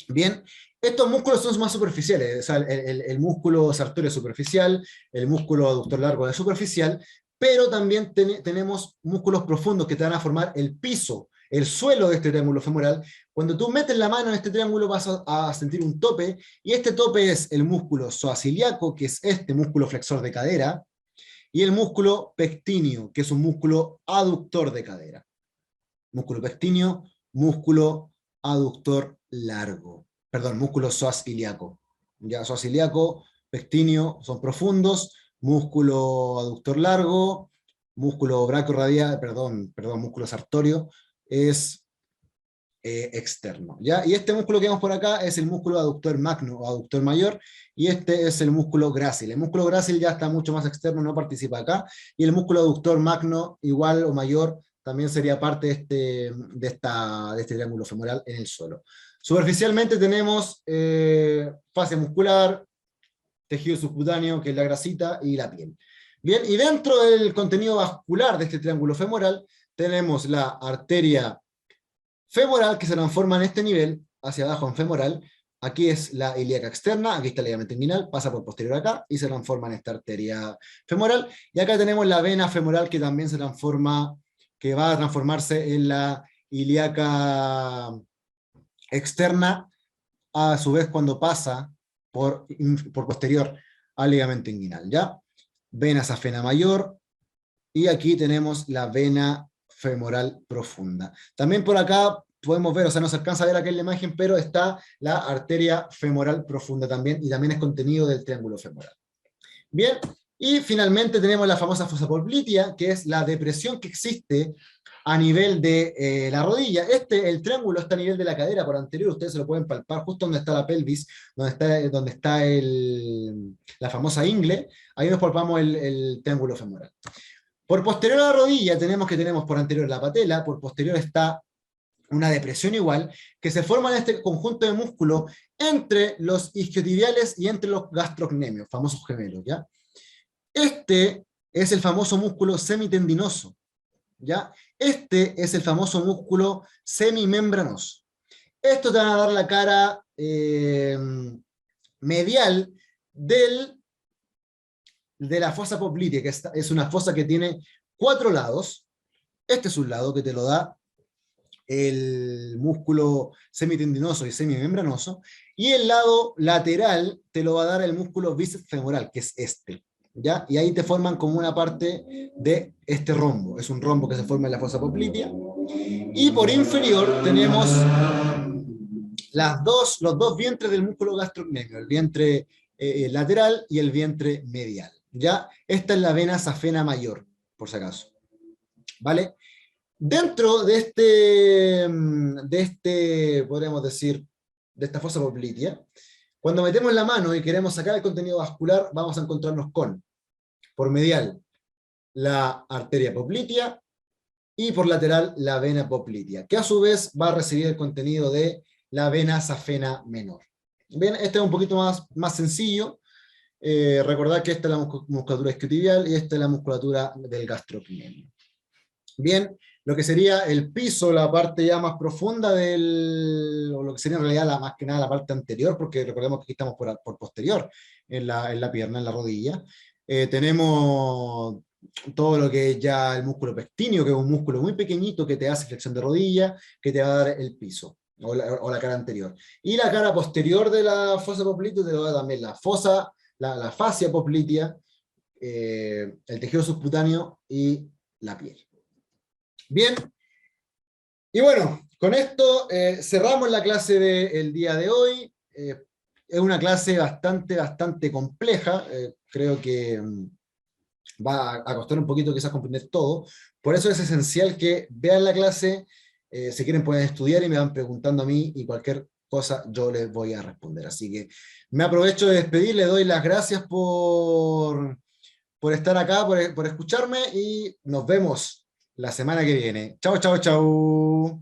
Bien, Estos músculos son más superficiales, o sea, el músculo sartorio es superficial, el músculo aductor largo es superficial, pero también tenemos músculos profundos que te van a formar el piso, el suelo de este triángulo femoral. Cuando tú metes la mano en este triángulo vas a sentir un tope, y este tope es el músculo psoasiliaco, que es este músculo flexor de cadera, y el músculo pectíneo, que es un músculo aductor de cadera. Músculo pectíneo, músculo aductor largo. Perdón, músculo psoas ilíaco. Ya, psoas ilíaco, pectíneo son profundos, músculo aductor largo, músculo brachiorradial, músculo sartorio es externo. ¿Ya? Y este músculo que vemos por acá es el músculo aductor magno o aductor mayor, y este es el músculo grácil. El músculo grácil ya está mucho más externo, no participa acá, y el músculo aductor magno igual o mayor también sería parte de este triángulo femoral en el suelo. Superficialmente tenemos fascia muscular, tejido subcutáneo, que es la grasita, y la piel. Bien, y dentro del contenido vascular de este triángulo femoral tenemos la arteria femoral, que se transforma en este nivel, hacia abajo en femoral. Aquí es la ilíaca externa, aquí está el ligamento inguinal, pasa por posterior acá, y se transforma en esta arteria femoral. Y acá tenemos la vena femoral, que también se transforma, que va a transformarse en la ilíaca externa, a su vez cuando pasa por posterior al ligamento inguinal, ¿ya? Vena safena mayor, y aquí tenemos la vena femoral profunda. También por acá podemos ver, o sea, no se alcanza a ver aquí en la imagen, pero está la arteria femoral profunda también, y también es contenido del triángulo femoral. Bien, y finalmente tenemos la famosa fosa poplitea, que es la depresión que existe a nivel de la rodilla. El triángulo está a nivel de la cadera por anterior, ustedes se lo pueden palpar justo donde está la pelvis, donde está la famosa ingle, ahí nos palpamos el triángulo femoral. Por posterior a la rodilla tenemos por anterior la patela, por posterior está una depresión igual, que se forma en este conjunto de músculos entre los isquiotibiales y entre los gastrocnemios, famosos gemelos, ¿ya? Este es el famoso músculo semitendinoso, ¿ya? Este es el famoso músculo semimembranoso. Esto te va a dar la cara medial de la fosa poplitea, que es una fosa que tiene 4 lados. Este es un lado que te lo da el músculo semitendinoso y semimembranoso, y el lado lateral te lo va a dar el músculo bíceps femoral, que es este, ¿ya? Y ahí te forman como una parte de este rombo, es un rombo que se forma en la fosa poplitea, y por inferior tenemos los dos vientres del músculo gastrocnemio, el vientre lateral y el vientre medial, ¿ya? Esta es la vena safena mayor, por si acaso, ¿vale? Dentro podríamos decir, de esta fosa poplitea, cuando metemos la mano y queremos sacar el contenido vascular, vamos a encontrarnos con, por medial, la arteria poplitea, y por lateral, la vena poplitea, que a su vez va a recibir el contenido de la vena safena menor. Bien, este es un poquito más sencillo. Recordad que esta es la musculatura isquiotibial y esta es la musculatura del gastrocnemio. Bien, lo que sería el piso, la parte ya más profunda o lo que sería en realidad más que nada la parte anterior, porque recordemos que aquí estamos por posterior, en la pierna, en la rodilla. Tenemos todo lo que es ya el músculo pectíneo, que es un músculo muy pequeñito que te hace flexión de rodilla, que te va a dar el piso, o la cara anterior. Y la cara posterior de la fosa poplitea te lo da también la fascia poplitea, el tejido subcutáneo y la piel. Bien, y bueno, con esto cerramos la clase del día de hoy. Es una clase bastante compleja, creo que va a costar un poquito quizás comprender todo, por eso es esencial que vean la clase, si quieren pueden estudiar y me van preguntando a mí, y cualquier cosa yo les voy a responder. Así que me aprovecho de despedir, les doy las gracias por estar acá, por escucharme, y nos vemos la semana que viene. Chau, chau, chau.